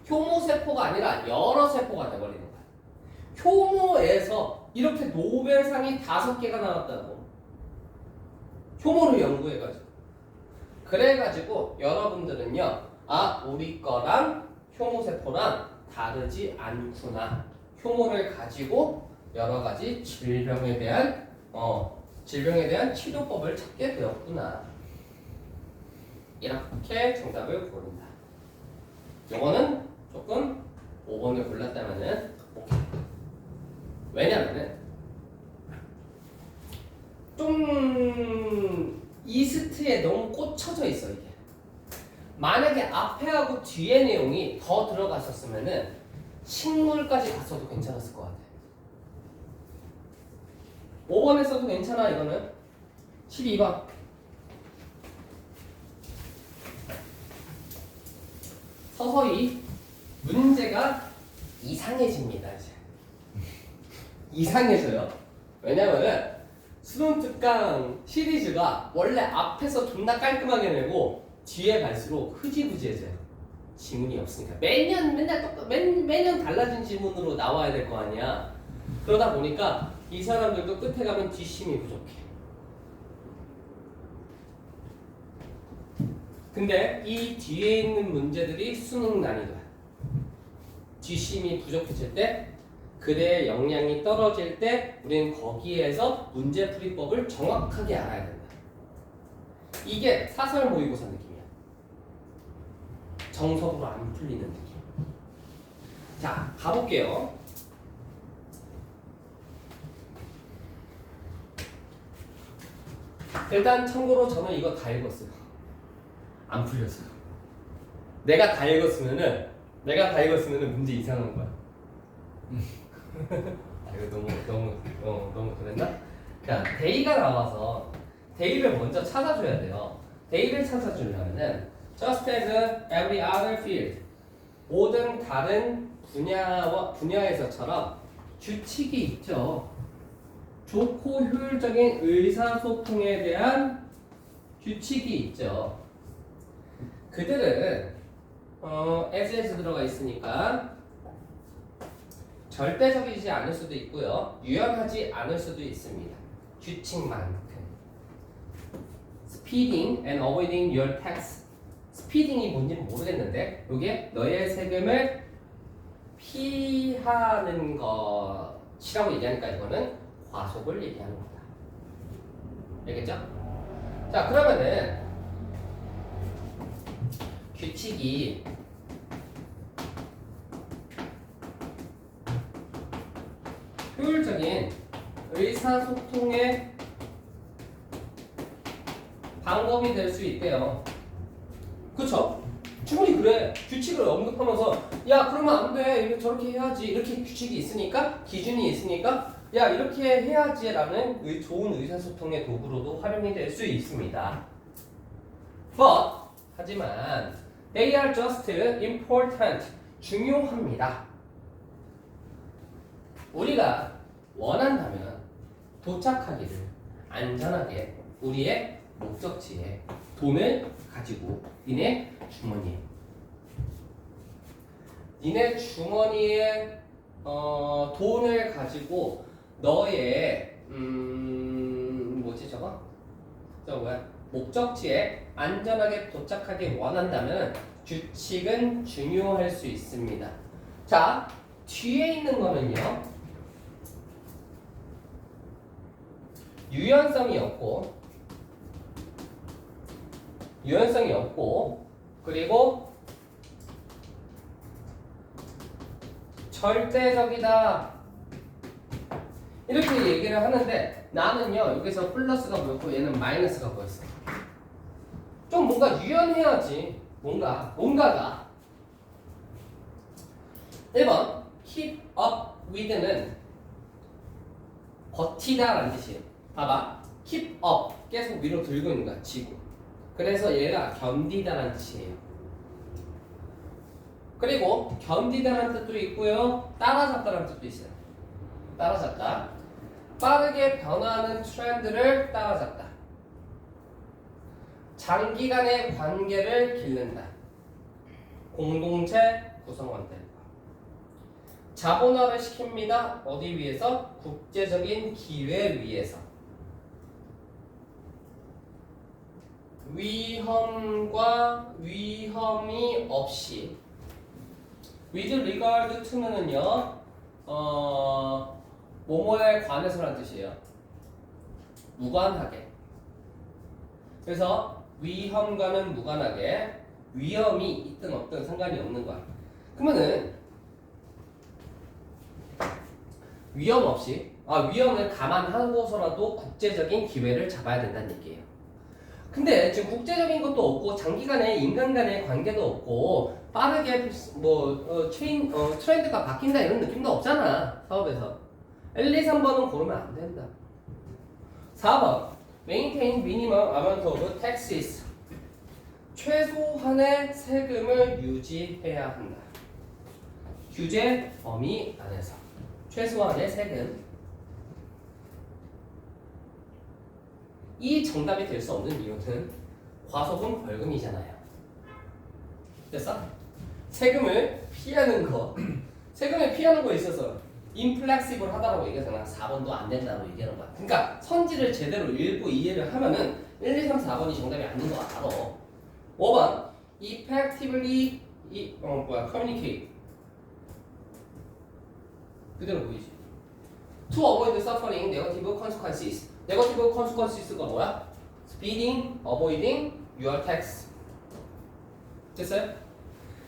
효모세포가 아니라 여러 세포가 돼버리는 거야. 효모에서 이렇게 노벨상이 5개가 나왔다고. 효모를 연구해가지고. 그래가지고 여러분들은요, 우리 거랑 효모세포랑 다르지 않구나. 효모를 가지고 여러 가지 질병에 대한 치료법을 찾게 되었구나. 이렇게 정답을 고른다. 요거는 조금 5번을 골랐다면은 오케이. 왜냐면은 좀 이스트에 너무 꽂혀져 있어 이게. 만약에 앞에하고 뒤에 내용이 더 들어갔었으면은 식물까지 갔어도 괜찮았을 것 같아. 5번 했어도 괜찮아. 이거는 12번. 서서히 문제가 이상해집니다. 이제 이상해져요. 왜냐면은 수능 특강 시리즈가 원래 앞에서 존나 깔끔하게 내고 뒤에 갈수록 흐지부지해져요. 지문이 없으니까 매년 매년 달라진 지문으로 나와야 될 거 아니야. 그러다 보니까 이 사람들도 끝에 가면 뒷심이 부족해. 근데 이 뒤에 있는 문제들이 수능 난이도야. 뒷심이 부족해질 때, 그대의 역량이 떨어질 때 우리는 거기에서 문제풀이법을 정확하게 알아야 된다. 이게 사설 모의고사 느낌이야. 정석으로 안 풀리는 느낌. 자, 가볼게요. 일단 참고로 저는 이거 다 읽었어요. 안 풀렸어요. 내가 다 읽었으면은 문제 이상한 거야. 아, 이거 너무 그랬나? 자, 데이가 나와서 데이를 먼저 찾아줘야 돼요. 데이를 찾아주려면은 just as every other field, 모든 다른 분야에서처럼 규칙이 있죠. 좋고 효율적인 의사소통에 대한 규칙이 있죠. 그들은 as 들어가 있으니까 절대적이지 않을 수도 있고요. 유연하지 않을 수도 있습니다. 규칙만큼. Speeding and avoiding your tax. 스피딩이 뭔지는 모르겠는데 이게 너의 세금을 피하는 것이라고 얘기하니까 이거는 과속을 얘기하는 거다. 알겠죠? 자, 그러면은 규칙이 효율적인 의사소통의 방법이 될 수 있대요. 그쵸? 충분히 그래. 규칙을 언급하면서 야, 그러면 안 돼. 이렇게 저렇게 해야지. 이렇게 규칙이 있으니까, 기준이 있으니까 야, 이렇게 해야지 라는 좋은 의사소통의 도구로도 활용이 될 수 있습니다. But 하지만 they are just important. 중요합니다. 우리가 원한다면 도착하기를 안전하게 우리의 목적지에 돈을 가지고 니네 주머니에 돈을 가지고 너의 뭐지 저거 뭐야 목적지에 안전하게 도착하기 원한다면 규칙은 중요할 수 있습니다. 자, 뒤에 있는 거는요 유연성이 없고 그리고 절대적이다 이렇게 얘기를 하는데 나는요 여기서 플러스가 보였고 얘는 마이너스가 보였어. 좀 뭔가 유연해야지. 뭔가가 1번 keep up with는 버티다라는 뜻이에요. 봐봐, keep up 계속 위로 들고 있는 거야. 지고. 그래서 얘가 견디다라는 뜻이에요. 그리고 견디다라는 뜻도 있고요 따라잡다라는 뜻도 있어요. 따라잡다, 빠르게 변화하는 트렌드를 따라잡다, 장기간의 관계를 기른다, 공동체 구성원들과 자본화를 시킵니다. 어디 위해서? 국제적인 기회 위해서. 위험과 위험이 없이. with regard to는요 뭐뭐에 관해서라는 뜻이에요. 무관하게. 그래서 위험과는 무관하게 위험이 있든 없든 상관이 없는 거야. 그러면은 위험 없이 위험을 감안하고서라도 국제적인 기회를 잡아야 된다는 얘기예요. 근데 지금 국제적인 것도 없고 장기간의 인간 간의 관계도 없고 빠르게 트렌드가 바뀐다 이런 느낌도 없잖아 사업에서. 1, 2, 3번은 고르면 안 된다. 4번 maintain minimum amount of taxes. 최소한의 세금을 유지해야 한다. 규제 범위 안에서 최소한의 세금. 이 정답이 될 수 없는 이유는 과소금 벌금이잖아요. 됐어? 세금을 피하는 거 세금을 피하는 거에 있어서 인플렉시블 하다라고 얘기하잖아. 4번도 안 된다고 얘기하는 거야. 그러니까 선지를 제대로 읽고 이해를 하면은 1, 2, 3, 4번이 정답이 아닌 거 알아. 5번 effectively communicate. 그대로 보이지. To avoid suffering negative consequences. negative consequences가 뭐야? speeding, avoiding your tax. 됐어요?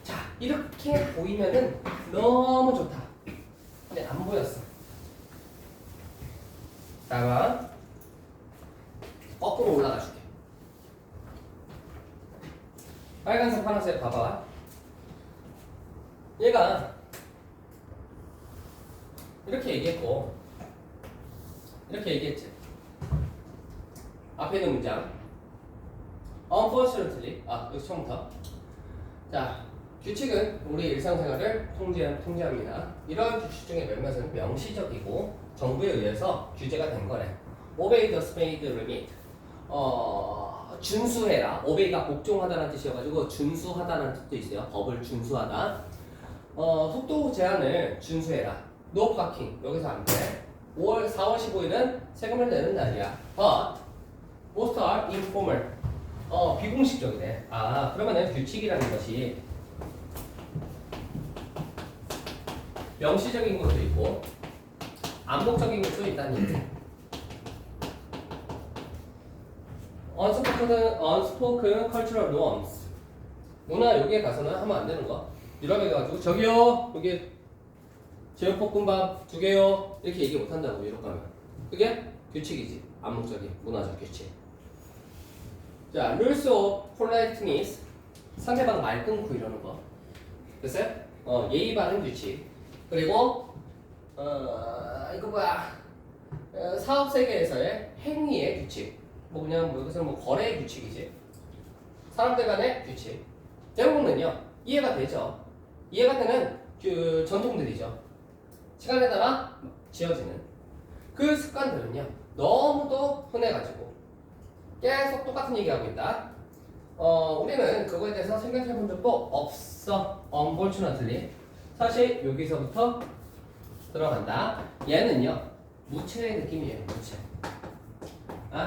자, 이렇게 보이면은 너무 좋다. 근데 안 보였어. 다만 거꾸로 올라가 줄게. 빨간색, 파란색 봐봐. 얘가 이렇게 얘기했고 이렇게 얘기했지. 앞에 있는 문장 unfortunately 여기 처음부터. 자, 규칙은 우리 일상생활을 통제합니다. 이러한 규칙 중에 몇몇은 명시적이고 정부에 의해서 규제가 된 거래. Obey the speed limit. 준수해라. obey가 복종하다는 뜻이어가지고 준수하다는 뜻도 있어요. 법을 준수하다. 속도 제한을 준수해라. No parking. 여기서 안 돼. 4월 15일은 세금을 내는 날이야. But most are informal. 비공식적이네. 그러면은 규칙이라는 것이 명시적인 것도 있고 암묵적인 것도 있다는 얘기. unspoken cultural norms. 누나 여기에 가서는 하면 안 되는 거. 유럽에 가가지고 저기요 여기 제육볶음밥 2개요 이렇게 얘기 못 한다고. 유럽 가면 그게 규칙이지. 암묵적인 문화적 규칙. 자, rules of politeness. 상대방 말 끊고 이러는 거. 됐어요? 예의 바른 규칙. 그리고 이거 뭐야? 사업 세계에서의 행위의 규칙. 여기서 거래의 규칙이지. 사람들 간의 규칙. 대부분은요 이해가 되죠. 이해가 되는 그 전통들이죠. 시간에 따라 지어지는 그 습관들은요 너무도 흔해가지고 계속 똑같은 얘기하고 있다. 우리는 그거에 대해서 생각해 본 적도 없어. unfortunately. 사실 여기서부터 들어간다. 얘는요 무채의 느낌이에요. 무채.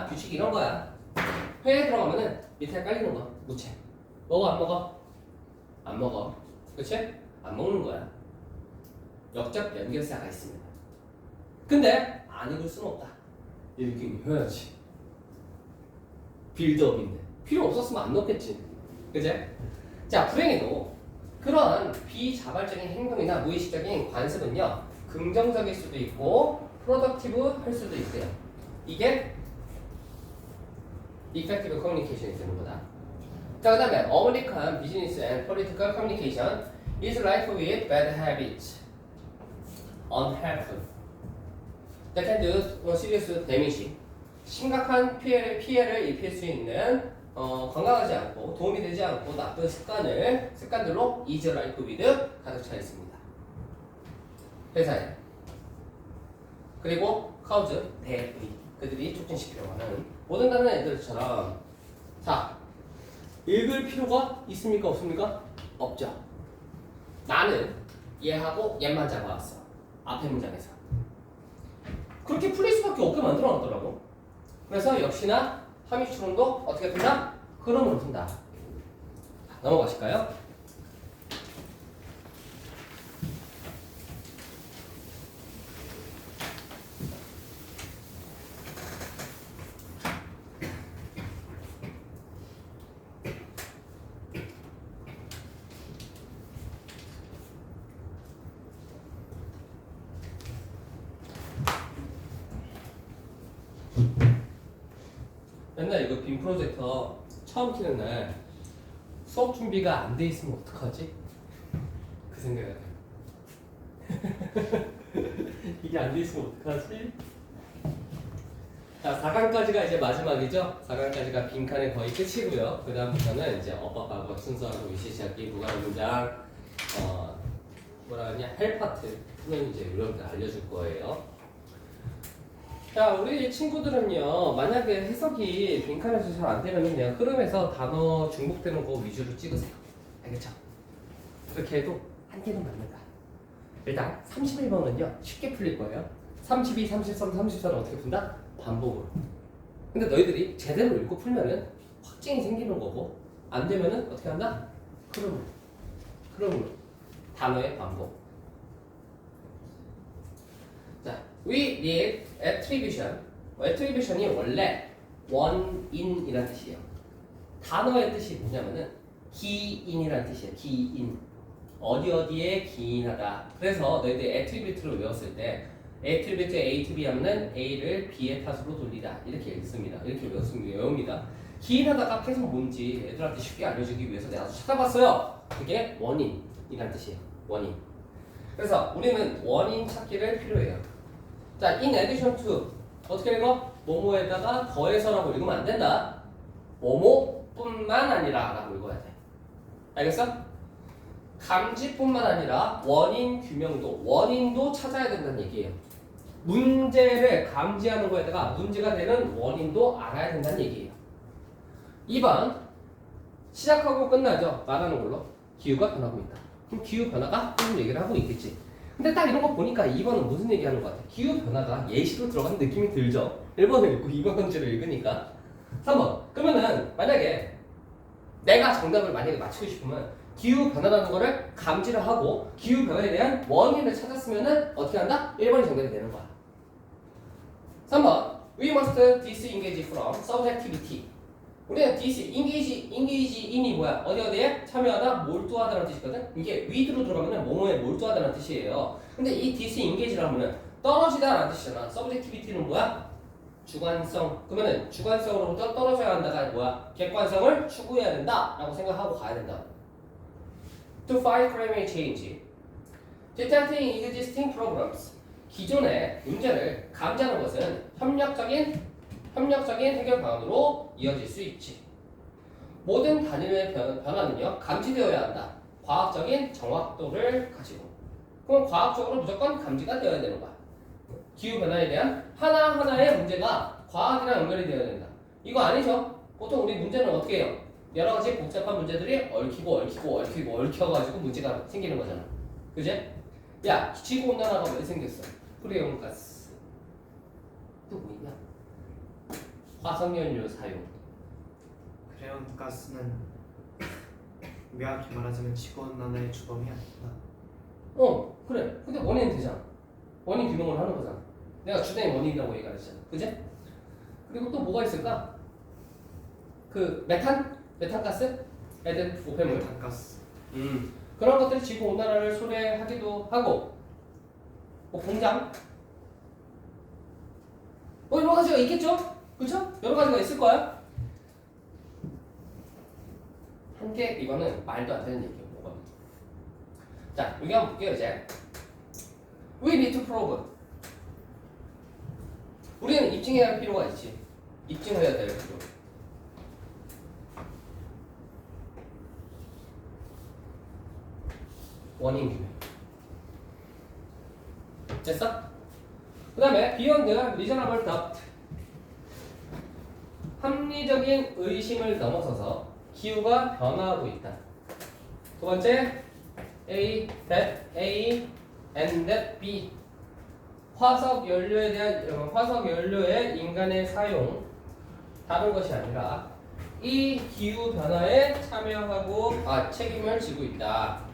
규칙 이런 거야. 회에 들어가면은 밑에 깔리는 거. 무채. 먹어 안 먹어? 안 먹어. 그치? 안 먹는 거야. 역적 연결사가 있습니다. 근데 안 읽을 수는 없다. 이 느낌이 해야지. 빌드업인데 필요 없었으면 안 넣겠지. 그제? 자, 불행히도 그러한 비자발적인 행동이나 무의식적인 관습은요 긍정적일 수도 있고 프로덕티브 할 수도 있어요. 이게 effective communication이 되는 거다. 자, 그 다음에 American business and political communication is rife with bad habits, unhelpful, that can do serious damage. 심각한 피해를 입힐 수 있는 건강하지 않고 도움이 되지 않고 나쁜 습관들로 is rife with 가득 차 있습니다. 회사에. 그리고 cause 대의 그들이 촉진시키려고 하는 모든 다른 애들처럼. 자, 읽을 필요가 있습니까 없습니까? 없죠. 나는 얘하고 얘만 잡아왔어. 앞에 문장에서. 그렇게 풀릴 수밖에 없게 만들어 놨더라고. 그래서 역시나 함유추론도 어떻게 푼다? 흐름으로 푼다. 넘어가실까요? 맨날 빔 프로젝터 처음 키는 날 수업 준비가 안 돼 있으면 어떡하지? 그렇게 생각해요. 이게 안 돼 있으면 어떡하지? 자, 4강까지가 이제 마지막이죠. 4강까지가 빈칸의 거의 끝이고요. 그 다음부터는 이제 어법하고 순서하고 위시시하기, 무관한 문장, 뭐라 하냐, 할 파트는 이제 여러분들 알려줄 거예요. 자, 우리 친구들은요, 만약에 해석이 빈칸에서 잘 안 되면 그냥 흐름에서 단어 중복되는 거 위주로 찍으세요. 알겠죠? 그렇게 해도 한 개는 맞는다. 일단 31번은요, 쉽게 풀릴 거예요. 32, 33, 34는 어떻게 푼다? 반복으로. 근데 너희들이 제대로 읽고 풀면은 확증이 생기는 거고, 안 되면은 어떻게 한다? 흐름으로. 흐름으로. 단어의 반복. 자, we need attribution. attribution이 원래 원인이라는 뜻이에요. 단어의 뜻이 뭐냐면은 기인이라는 뜻이에요. 기인. 어디 어디에 기인하다. 그래서 너희들이 attribute를 외웠을 때 attribute A to B 하면은 A를 B의 탓으로 돌리다. 이렇게 읽습니다. 이렇게 외웁니다. 기인하다가 계속 뭔지 애들한테 쉽게 알려주기 위해서 내가 찾아봤어요. 그게 원인이라는 뜻이에요. 원인. 그래서 우리는 원인 찾기를 필요해요. 자, in addition to 어떻게 읽어? 뭐뭐에다가 더해서라고 읽으면 안 된다. 뭐뭐뿐만 아니라 라고 읽어야 돼. 알겠어? 감지뿐만 아니라 원인 규명도, 원인도 찾아야 된다는 얘기예요. 문제를 감지하는 거에다가 문제가 되는 원인도 알아야 된다는 얘기예요. 2번 시작하고 끝나죠. 말하는 걸로 기후가 변하고 있다. 그럼 기후 변화가 무슨 얘기를 하고 있겠지. 근데 딱 이런 거 보니까 2번은 무슨 얘기하는 것 같아? 기후 변화가 예시로 들어가는 느낌이 들죠. 1번을 읽고 2번 문제를 읽으니까. 3번 그러면은 만약에 내가 정답을 만약에 맞추고 싶으면 기후 변화라는 거를 감지를 하고 기후 변화에 대한 원인을 찾았으면은 어떻게 한다? 1번이 정답이 되는 거야. 3번 We must disengage from subjectivity. 우리는 engage in이 뭐야? 어디에 참여하다, 몰두하다라는 뜻이거든? 이게 with로 들어가면 뭐뭐에 몰두하다라는 뜻이에요. 근데 이 disengage라면 떨어지다라는 뜻이잖아. subjectivity는 뭐야? 주관성. 그러면은 주관성으로부터 떨어져야 한다가 뭐야? 객관성을 추구해야 된다라고 생각하고 가야 된다. To fight climate change. Detecting existing problems. 기존의 문제를 감지하는 것은 협력적인 해결 방안으로 이어질 수 있지. 모든 단위의 변화는요 감지되어야 한다. 과학적인 정확도를 가지고. 그럼 과학적으로 무조건 감지가 되어야 되는 거야. 기후 변화에 대한 하나하나의 문제가 과학이랑 연결이 되어야 된다. 이거 아니죠? 보통 우리 문제는 어떻게 해요? 여러 가지 복잡한 문제들이 얽혀가지고 문제가 생기는 거잖아. 그지? 야, 지구온난화가 왜 생겼어? 프레온가스. 또 뭐 있냐? 화석연료 사용. 크레온 가스는 명확히 말하자면 지구온난화의 주범이 아니다. 그래. 근데 원인은 되잖아. 원인 규명을 하는 거잖아. 내가 주된 원인이라고 얘기했잖아. 그지? 그리고 또 뭐가 있을까? 그 메탄가스? 애들 오폐물. 메탄가스. 그런 것들이 지구 온난화를 초래하기도 하고, 뭐 공장, 뭐 여러 가지가 있겠죠? 그렇죠? 여러 가지가 있을 거야. 한개 이거는 말도 안 되는 얘기예요. 뭐가? 자, 여기 한번 볼게요 이제. We need to prove. 우리는 입증해야 할 필요가 있지. 입증해야 될 필요. 원인 규명. 됐어? 그 다음에 beyond reasonable doubt. 합리적인 의심을 넘어서서 기후가 변화하고 있다. 두 번째, that A and that B. 화석 연료의 인간의 사용 다른 것이 아니라 이 기후 변화에 참여하고 책임을 지고 있다.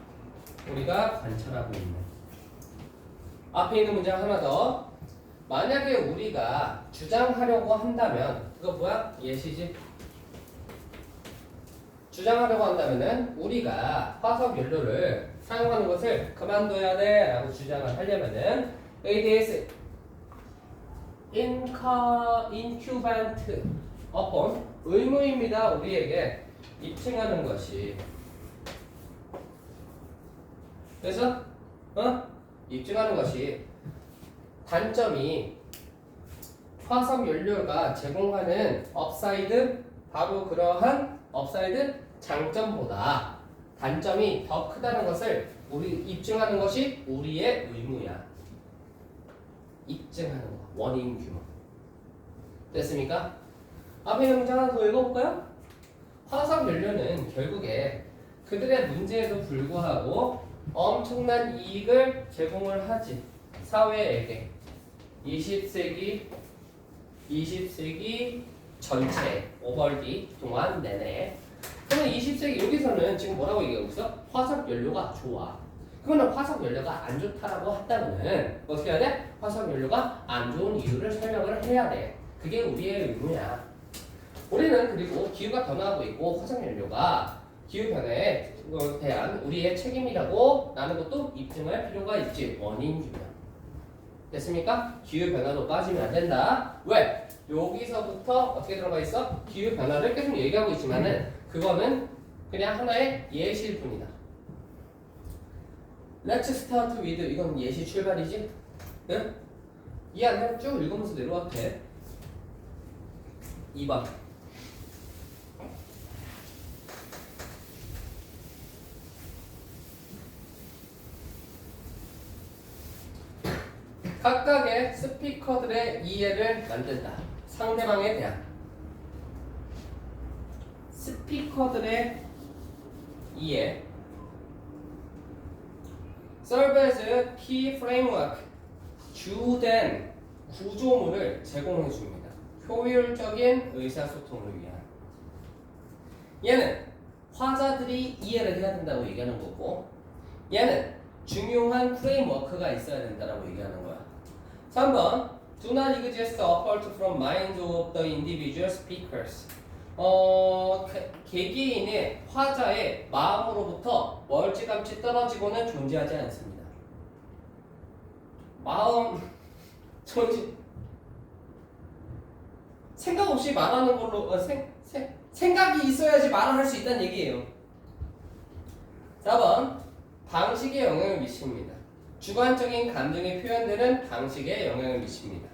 우리가 관찰하고 있는. 앞에 있는 문장 하나 더. 만약에 우리가 주장하려고 한다면 이거 뭐야? 예시지? 주장하려고 한다면은 우리가 화석 연료를 사용하는 것을 그만둬야 돼 라고 주장을 하려면은 ADS incumbent upon 의무입니다. 우리에게 입증하는 것이 그래서 입증하는 것이 단점이 화석 연료가 제공하는 업사이드 바로 그러한 업사이드 장점보다 단점이 더 크다는 것을 우리 입증하는 것이 우리의 의무야. 입증하는 거. 원인 규모. 됐습니까? 앞에 있는 문장 하나 더 읽어볼까요? 화석 연료는 결국에 그들의 문제에도 불구하고 엄청난 이익을 제공을 하지. 사회에게. 20세기 전체 오벌디 동안 내내. 그러면 20세기 여기서는 지금 뭐라고 얘기하고 있어? 화석 연료가 좋아. 그러면 화석 연료가 안 좋다라고 한다면은 어떻게 해야 돼? 화석 연료가 안 좋은 이유를 설명을 해야 돼. 그게 우리의 의무야. 우리는 그리고 기후가 변화하고 있고 화석 연료가 기후 변화에 대한 우리의 책임이라고 라는 것도 입증할 필요가 있지. 원인 규명. 됐습니까? 기후 변화도 빠지면 안 된다. 왜? 여기서부터 어떻게 들어가 있어? 기후 변화를 계속 얘기하고 있지만은 그거는 그냥 하나의 예시일 뿐이다. Let's start with 이건 예시 출발이지? 응? 이 안에 쭉 읽으면서 내려와도 돼. 2번. 각각의 스피커들의 이해를 만든다. 상대방에 대한 스피커들의 이해. Serve as key framework. 주된 구조물을 제공해 줍니다. 효율적인 의사소통을 위한. 얘는 화자들이 이해를 해야 된다고 얘기하는 거고, 얘는 중요한 프레임워크가 있어야 된다고 얘기하는 거야. 3번. Do not exist apart from minds of the individual speakers. 개개인의 화자의 마음으로부터 멀찌감치 떨어지고는 존재하지 않습니다. 마음 생각 없이 말하는 걸로 생각이 있어야지 말을 할 수 있다는 얘기예요. 4번. 방식에 영향을 미칩니다. 주관적인 감정이 표현되는 방식에 영향을 미칩니다.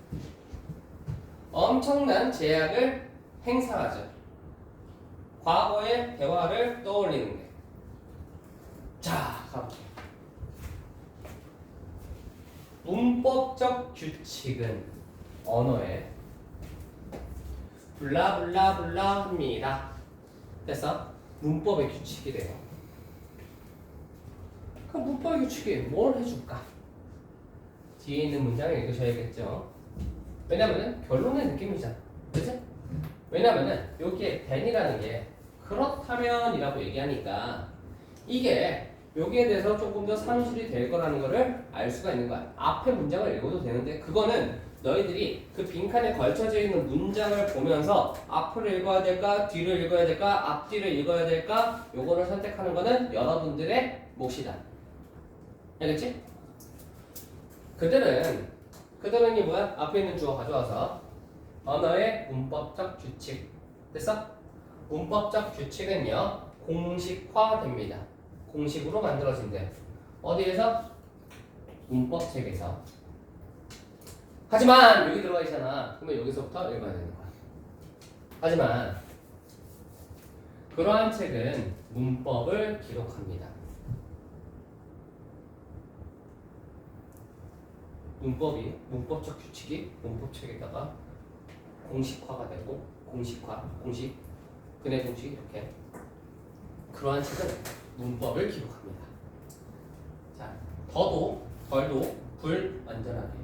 엄청난 제약을 행사하죠. 과거의 대화를 떠올리는 게. 자, 가볼게요. 문법적 규칙은 언어에 블라블라블라 합니다. 그래서 문법의 규칙이 돼요. 그럼 문법의 규칙이 뭘 해줄까? 뒤에 있는 문장을 읽으셔야겠죠. 왜냐면은 결론의 느낌이잖아. 그치? 왜냐면은 여기에 then이라는 게 그렇다면이라고 얘기하니까 이게 여기에 대해서 조금 더 상술이 될 거라는 거를 알 수가 있는 거야. 앞에 문장을 읽어도 되는데 그거는 너희들이 그 빈칸에 걸쳐져 있는 문장을 보면서 앞을 읽어야 될까 뒤를 읽어야 될까 앞뒤를 읽어야 될까 요거를 선택하는 거는 여러분들의 몫이다. 알겠지? 그들은 이 뭐야? 앞에 있는 주어 가져와서 언어의 문법적 규칙. 됐어? 문법적 규칙은요 공식화됩니다. 공식으로 만들어진대. 어디에서? 문법책에서. 하지만 여기 들어가 있잖아. 그러면 여기서부터 읽어야 되는 거야. 하지만 그러한 책은 문법을 기록합니다. 문법적 규칙이 문법책에다가 공식화가 되고 공식, 근해 공식 이렇게 그러한 책은 문법을 기록합니다. 자, 덜도 불완전하게.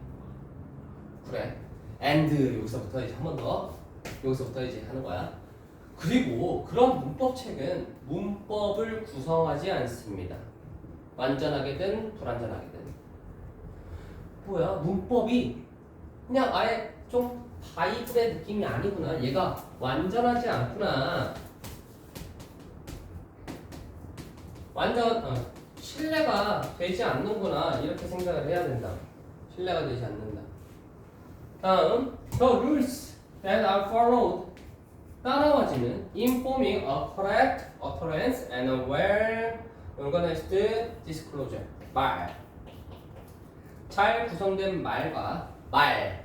그래. and 여기서부터 이제 한 번 더 여기서부터 이제 하는 거야. 그리고 그런 문법책은 문법을 구성하지 않습니다. 완전하게든 불완전하게든. 뭐야? 문법이 그냥 아예 좀 바이블의 느낌이 아니구나. 얘가 완전하지 않구나. 완전 신뢰가 되지 않는구나. 이렇게 생각을 해야 된다. 신뢰가 되지 않는다. 다음, the rules that are followed. 따라와지는 informing a correct utterance and a well-organized disclosure. 말. 잘 구성된 말과 말.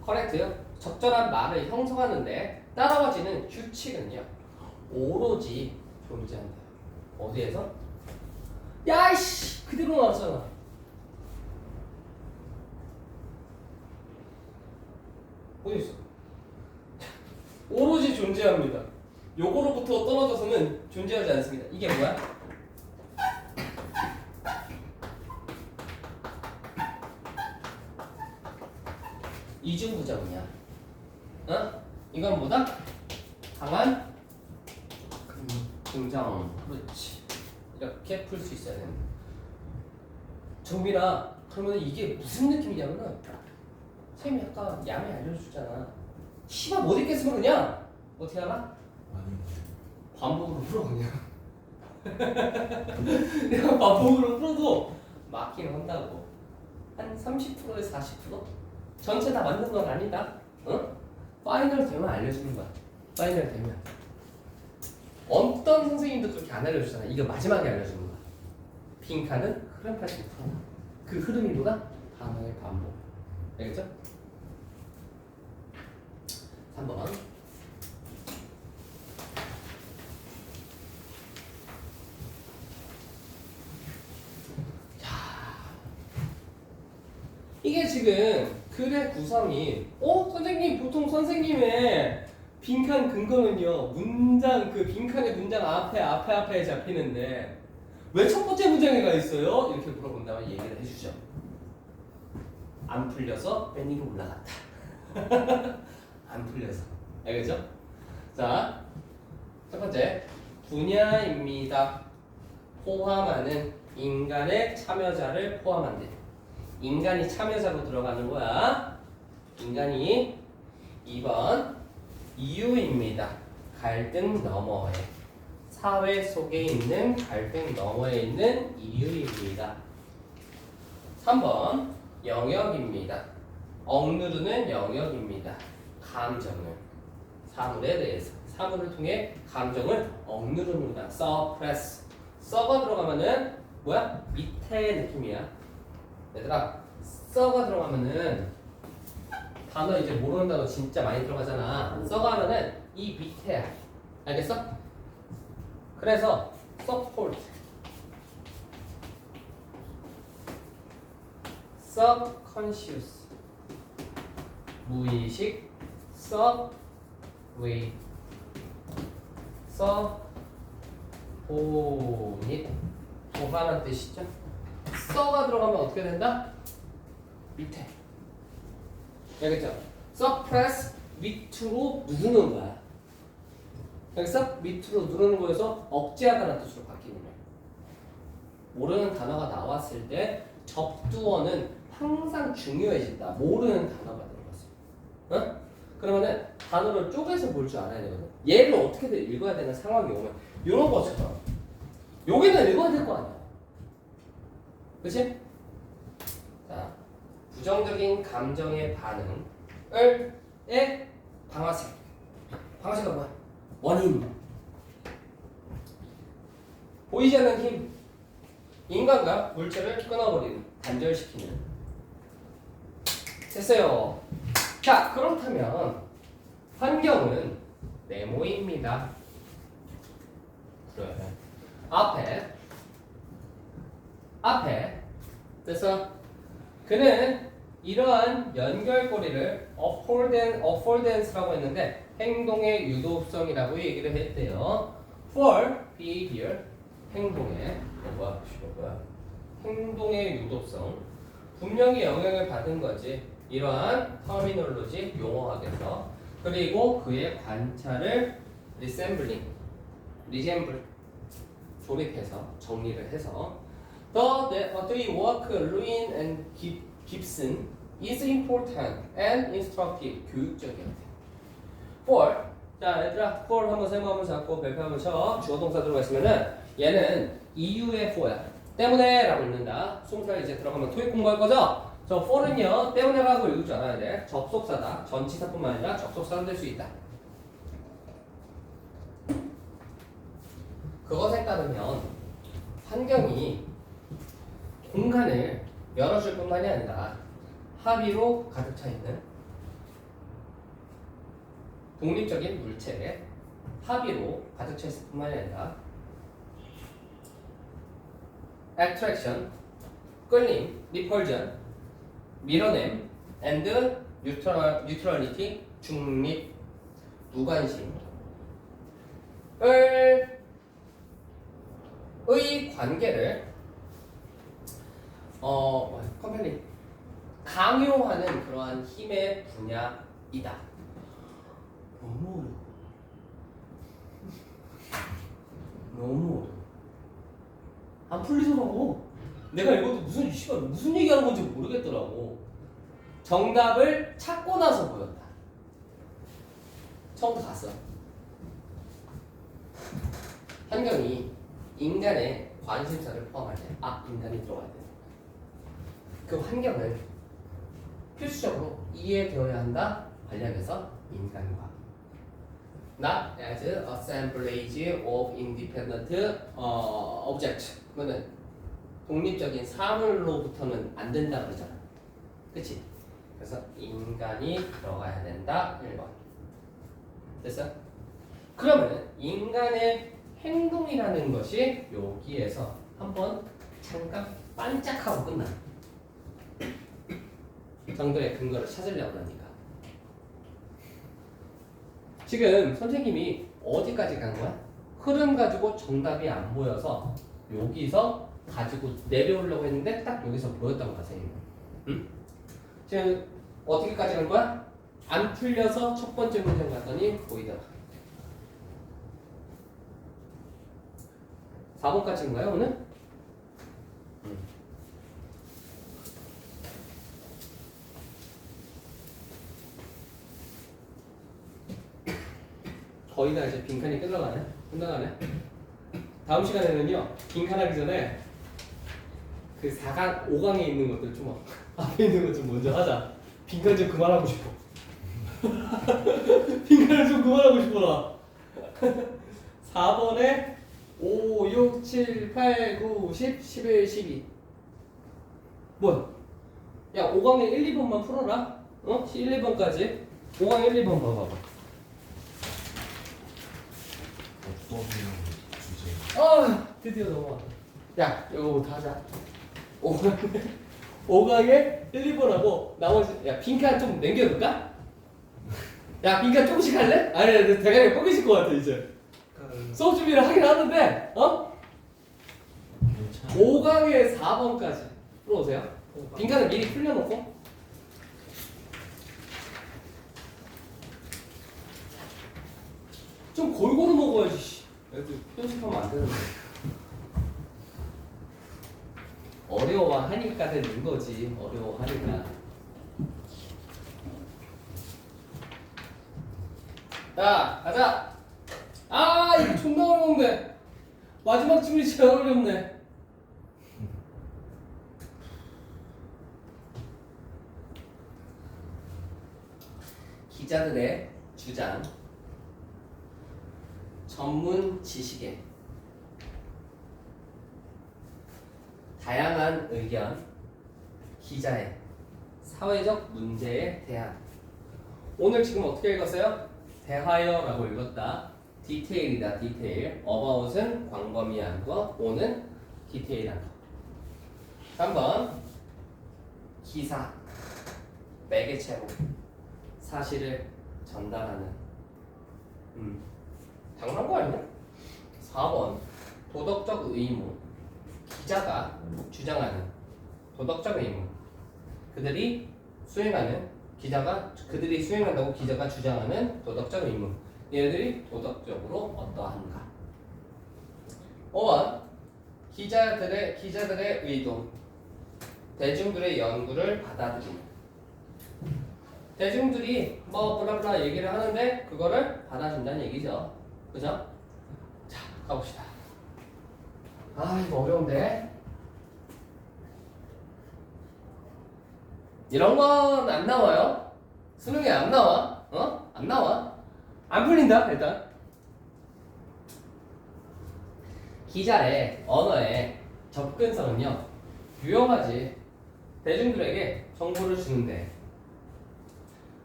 커렉트요? 적절한 말을 형성하는데 따라와지는 규칙은요. 오로지 존재한다. 어디에서? 야이씨! 그대로 나왔잖아. 어디 있어? 오로지 존재합니다. 요거로부터 떨어져서는 존재하지 않습니다. 이게 뭐야? 이중부정이야. 어? 이건 뭐다? 강한 긍정. 그렇지. 이렇게 풀 수 있어야 됩니다. 정민아, 그러면 이게 무슨 느낌이냐면은 쌤이 아까 양해 알려줬잖아. 씨발 못 읽겠으면 그냥 어떻게 하나? 아니 반복으로 풀어 그냥. 내가 반복으로 풀어도 맞긴 한다고. 한 30%에서 40%? 전체 다 맞는 건 아니다. 응? 파이널 되면 알려주는 거야. 파이널 되면. 어떤 선생님도 그렇게 안 알려주잖아. 이거 마지막에 알려주는 거야. 빈칸은 흐름까지 풀어. 그 흐름이 뭐다? 단어의 반복. 알겠죠? 3번. 이게 지금 글의 구성이 선생님 보통 선생님의 빈칸 근거는요 문장 그 빈칸의 문장 앞에 잡히는데 왜 첫 번째 문장에 가 있어요? 이렇게 물어본다면 얘기를 해주죠. 안 풀려서 맨 위로 올라갔다. 안 풀려서. 알겠죠? 자, 첫 번째 분야입니다. 포함하는 인간의 참여자를 포함한대. 인간이 참여자로 들어가는 거야. 인간이 2번 이유입니다. 갈등 너머에 사회 속에 있는 갈등 너머에 있는 이유입니다. 3번 영역입니다. 억누르는 영역입니다. 감정을 사물에 대해서 사물을 통해 감정을 억누르는 거다. suppress 써가 들어가면은 뭐야? 밑에 느낌이야. 얘들아 써가 들어가면은 단어 이제 모르는 단어 진짜 많이 들어가잖아. 써가 하면은 이 밑에야. 알겠어? 그래서 support subconscious 무의식 subway sub본이 도하라는 뜻이죠. 써가 들어가면 어떻게 된다? 밑에. 알겠죠? suppress 밑으로 누르는 거야. 여기서 밑으로 누르는 거에서 억제하다는 뜻으로 바뀌는 거야. 모르는 단어가 나왔을 때 접두어는 항상 중요해진다. 모르는 단어가 들어갔어. 어? 그러면은 단어를 쪼개서 볼 줄 알아야 되거든. 얘를 어떻게든 읽어야 되는 상황이 오면 이런 것처럼 여기는 읽어야 될 거 아니야. 그치? 자, 부정적인 감정의 반응을 방아쇠. 방아쇠가 뭐야? 원인. 보이지 않는 힘. 인간과 물체를 끊어버리는, 단절시키는. 됐어요. 자, 그렇다면 환경은 네모입니다. 그래. 앞에. 그래서 그는 이러한 연결고리를 affordance라고 했는데 행동의 유도성이라고 얘기를 했대요. for behavior 행동의 행동의 유도성 분명히 영향을 받은 거지. 이러한 터미놀로지 용어학에서. 그리고 그의 관찰을 resemble 조립해서 정리를 해서 the work Lewin and Gibson is important and instructive 교육적이야. for 자 얘들아 for 한번 세모 한번 잡고 별표 한번 쳐. 주어 동사 들어가 있으면은 얘는 이유의 for야. 때문에 라고 읽는다. 20살 이제 들어가면 토익 공부할 거죠? 저 for는요 때문에라고 읽을 줄 알아야 돼. 접속사다. 전치사뿐만 아니라 접속사도 될 수 있다. 그것에 따르면 환경이 공간을 열어줄 뿐만이 아니라 합의로 가득 차 있는 독립적인 물체에 합의로 가득 차 있을 뿐만이 아니라 attraction, 끌림, repulsion, 밀어냄, and neutrality, 중립, 무관심을 의 관계를 컴펠링 강요하는 그러한 힘의 분야이다. 너무 어려워. 안 풀리더라고. 내가 이것도 무슨 얘기하는 건지 모르겠더라고. 정답을 찾고 나서 보였다. 처음부터 갔어. 환경이 인간의 관심사를 포함할 때, 인간이 들어가야 돼. 그 환경을 필수적으로 이해되어야 한다. 관련해서 인간과 not as assemblage of independent object. 그거는 독립적인 사물로부터는 안 된다 그러잖아. 그치? 그래서 인간이 들어가야 된다. 1번. 됐어? 그러면 인간의 행동이라는 것이 여기에서 한번 잠깐 반짝하고 끝나. 정도의 근거를 찾으려고 하니까. 지금 선생님이 어디까지 간 거야? 흐름 가지고 정답이 안 보여서 여기서 가지고 내려오려고 했는데 딱 여기서 보였다고 봐, 선생님. 응? 지금 어디까지 간 거야? 안 풀려서 첫 번째 문제 갔더니 보이더라. 4번까지인가요, 오늘? 거의 다 이제 빈칸이 끝나가네. 다음 시간에는요, 빈칸 하기 전에 그 4강, 5강에 있는 것들 좀 앞에 있는 것 좀 먼저 하자. 빈칸 좀 그만하고 싶어. 빈칸을 좀 그만하고 싶어라. 4번에 5, 6, 7, 8, 9, 10, 11, 12. 뭐야? 야, 5강에 1, 2번만 풀어라. 1, 2번까지. 5강 1, 2번 봐봐. 주제. 드디어 넘어왔다. 야, 이거부터 하자. 5강에 1, 2번하고 나머지, 야, 빈칸 좀 남겨둘까? 야, 빈칸 조금씩 할래? 아니, 대가리가 뻐개질 것 같아, 이제. 수업 준비를 하긴 하는데, 5강에 4번까지 풀어오세요. 빈칸을 미리 풀려놓고. 좀 골고루 먹어야지. 애들 편식하면 안 되는데. 어려워하니까 되는 거지. 어려워하니까. 자, 가자. 이거 존나 어려운데. 마지막 질문이 제일 어렵네. 기자들의 주장, 전문 지식에 다양한 의견, 기자의 사회적 문제에 대한. 오늘 지금 어떻게 읽었어요? 대하여라고 읽었다. 디테일이다. 디테일. about은 광범위한 거, on은 디테일한 거. 3번 기사, 매개체로 사실을 전달하는. 당연한 거 아니야? 4번 도덕적 의무, 기자가 주장하는 도덕적 의무. 그들이 수행한다고 기자가 주장하는 도덕적 의무. 얘네들이 도덕적으로 어떠한가. 5번 기자들의 의도, 대중들의 연구를 받아들이는. 대중들이 블라블라 얘기를 하는데 그거를 받아준다는 얘기죠. 그죠? 자, 가봅시다. 이거 어려운데. 이런 건 안 나와요. 수능에 안 나와. 안 나와. 안 풀린다, 일단. 기자의 언어의 접근성은요, 유용하지. 대중들에게 정보를 주는데.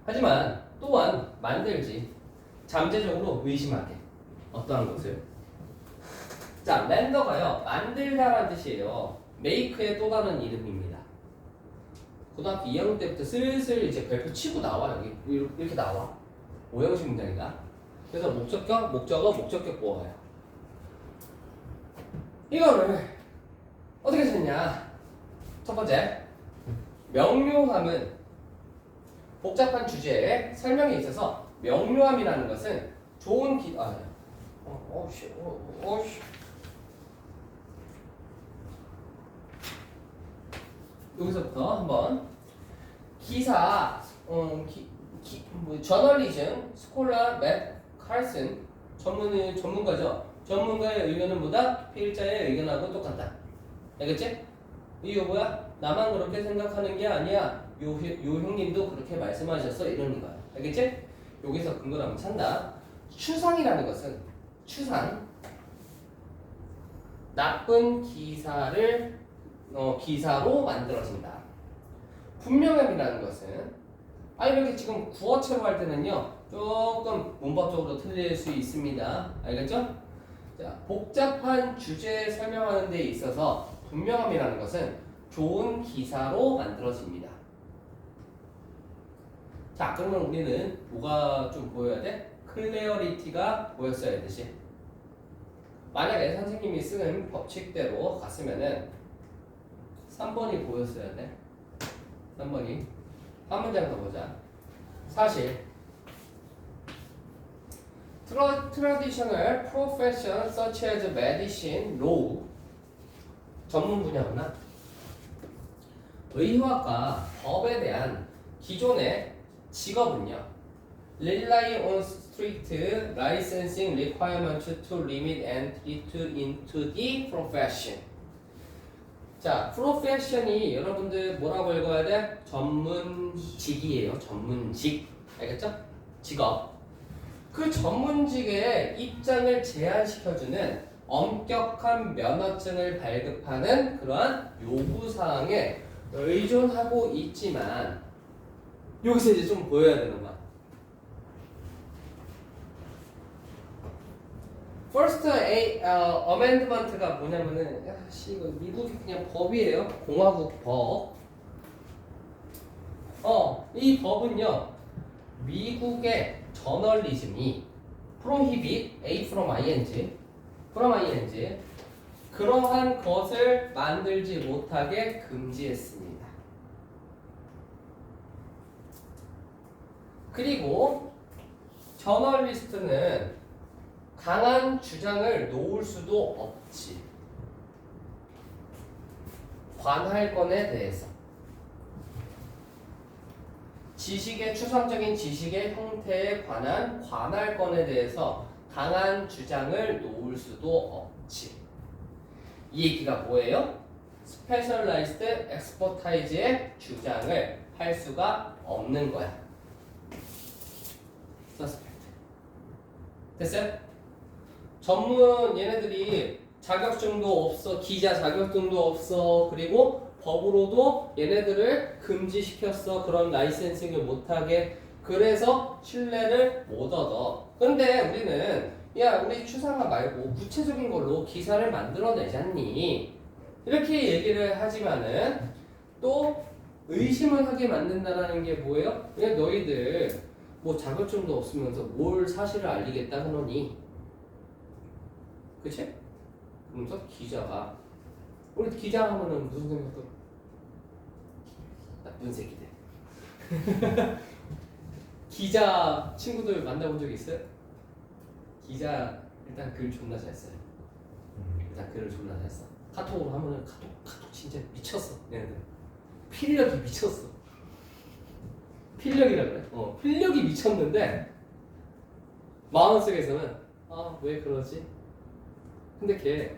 하지만 또한 만들지. 잠재적으로 의심하게. 어떠한 것을? 자, 렌더가요. 만들다라는 뜻이에요. 메이크의 또 다른 이름입니다. 고등학교 2학년 때부터 슬슬 이제 별표 치고 나와. 여기 이렇게 나와. 오형식 문장이다. 그래서 목적격, 목적어, 목적격 보어요. 이거를 어떻게 찾냐? 첫 번째, 명료함은 복잡한 주제에 설명에 있어서 명료함이라는 것은 좋은 여기서부터 한번 기사, 저널리즘, 스콜라, 맷 칼슨 전문가죠. 전문가의 의견은 뭐다? 필자의 의견하고 똑같다. 알겠지? 이거 뭐야? 나만 그렇게 생각하는 게 아니야. 요 형님도 그렇게 말씀하셨어. 이러는 거야. 알겠지? 여기서 근거를 한번 찾는다. 추상이라는 것은 나쁜 기사를 기사로 만들어진다. 분명함이라는 것은 이렇게 지금 구어체로 할 때는요 조금 문법적으로 틀릴 수 있습니다. 알겠죠? 자, 복잡한 주제에 설명하는 데 있어서 분명함이라는 것은 좋은 기사로 만들어집니다. 자, 그러면 우리는 뭐가 좀 보여야 돼? 클레어리티가 보였어야 되지. 만약에 선생님이 쓰는 법칙대로 갔으면은 3번이 보였어야 돼. 3번이. 한 문장 더 보자. 사실 traditional profession such as medicine, law 전문 분야구나. 의학과 법에 대한 기존의 직업은요. rely on strict licensing requirements to limit entry into the profession. 자, 프로페션이 여러분들 뭐라고 읽어야 돼? 전문직이에요. 전문직. 알겠죠? 직업. 그 전문직의 입장을 제한시켜주는 엄격한 면허증을 발급하는 그러한 요구사항에 의존하고 있지만 여기서 이제 좀 보여야 되는 거야. First Amendment가 뭐냐면은 이거 미국이 그냥 법이에요. 공화국 법. 이 법은요. 미국의 저널리즘이 prohibit A from ing 그러한 것을 만들지 못하게 금지했습니다. 그리고 저널리스트는 강한 주장을 놓을 수도 없지. 관할 건에 대해서. 지식의 추상적인 지식의 형태에 관한 관할 건에 대해서 강한 주장을 놓을 수도 없지. 이 얘기가 뭐예요? 스페셜라이즈드 엑스퍼타이즈의 주장을 할 수가 없는 거야. 서스펙트. 됐어요? 전문 얘네들이 자격증도 없어, 기자 자격증도 없어, 그리고 법으로도 얘네들을 금지시켰어. 그런 라이센싱을 못하게. 그래서 신뢰를 못 얻어. 근데 우리는 야, 우리 추상화 말고 구체적인 걸로 기사를 만들어내잖니. 이렇게 얘기를 하지만은 또 의심을 하게 만든다는 게 뭐예요? 그냥 너희들 뭐 자격증도 없으면서 뭘 사실을 알리겠다 하노니. 그치? 그러면서 기자가 우리 기자 하면은 무슨 생각도 나쁜 새끼들. 기자 친구들 만나본 적 있어요? 기자 일단 글 존나 잘 써요. 일단 글을 존나 잘 써. 카톡으로 하면은 카톡 진짜 미쳤어. 얘네들 필력이 미쳤어. 필력이라 그래. 필력이 미쳤는데 마음속에서는 왜 그러지? 근데 걔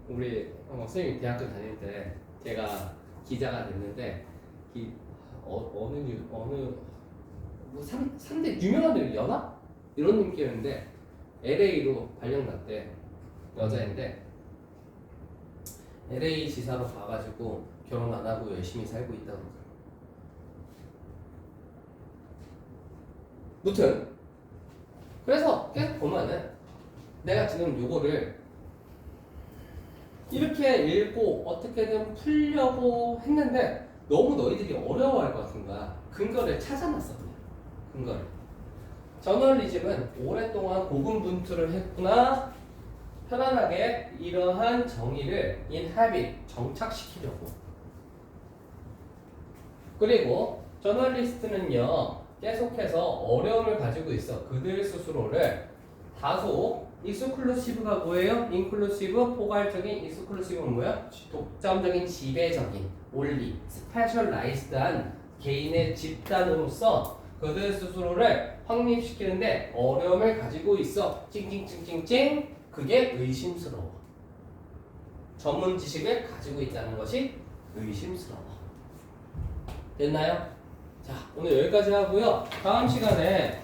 우리 선생님이 대학교 다닐 때 걔가 기자가 됐는데 어느 뭐 3대 유명한 데 연합? 이런 님께였는데 LA로 발령났대. 여자인데 LA 지사로 가가지고 결혼 안 하고 열심히 살고 있다고. 무튼 그래서 계속 보면은 내가 지금 요거를 이렇게 읽고 어떻게든 풀려고 했는데 너무 너희들이 어려워할 것 같은 거야. 근거를 찾아놨어 그냥. 근거를. 저널리즘은 오랫동안 고군분투를 했구나. 편안하게 이러한 정의를 in habit 정착시키려고. 그리고 저널리스트는요 계속해서 어려움을 가지고 있어. 그들 스스로를 다소 익스클루시브가 뭐예요? 인클루시브, 포괄적인. 익스클루시브는 뭐야? 독점적인, 지배적인, 올리, 스페셜라이즈드한 개인의 집단으로서 그들 스스로를 확립시키는데 어려움을 가지고 있어. 찡찡찡찡찡. 그게 의심스러워. 전문 지식을 가지고 있다는 것이 의심스러워. 됐나요? 자, 오늘 여기까지 하고요. 다음 시간에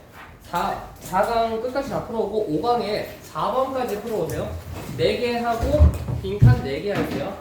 4강 끝까지 다 풀어오고 5강에 4번까지 풀어오세요. 4개 하고 빈칸 4개 할게요.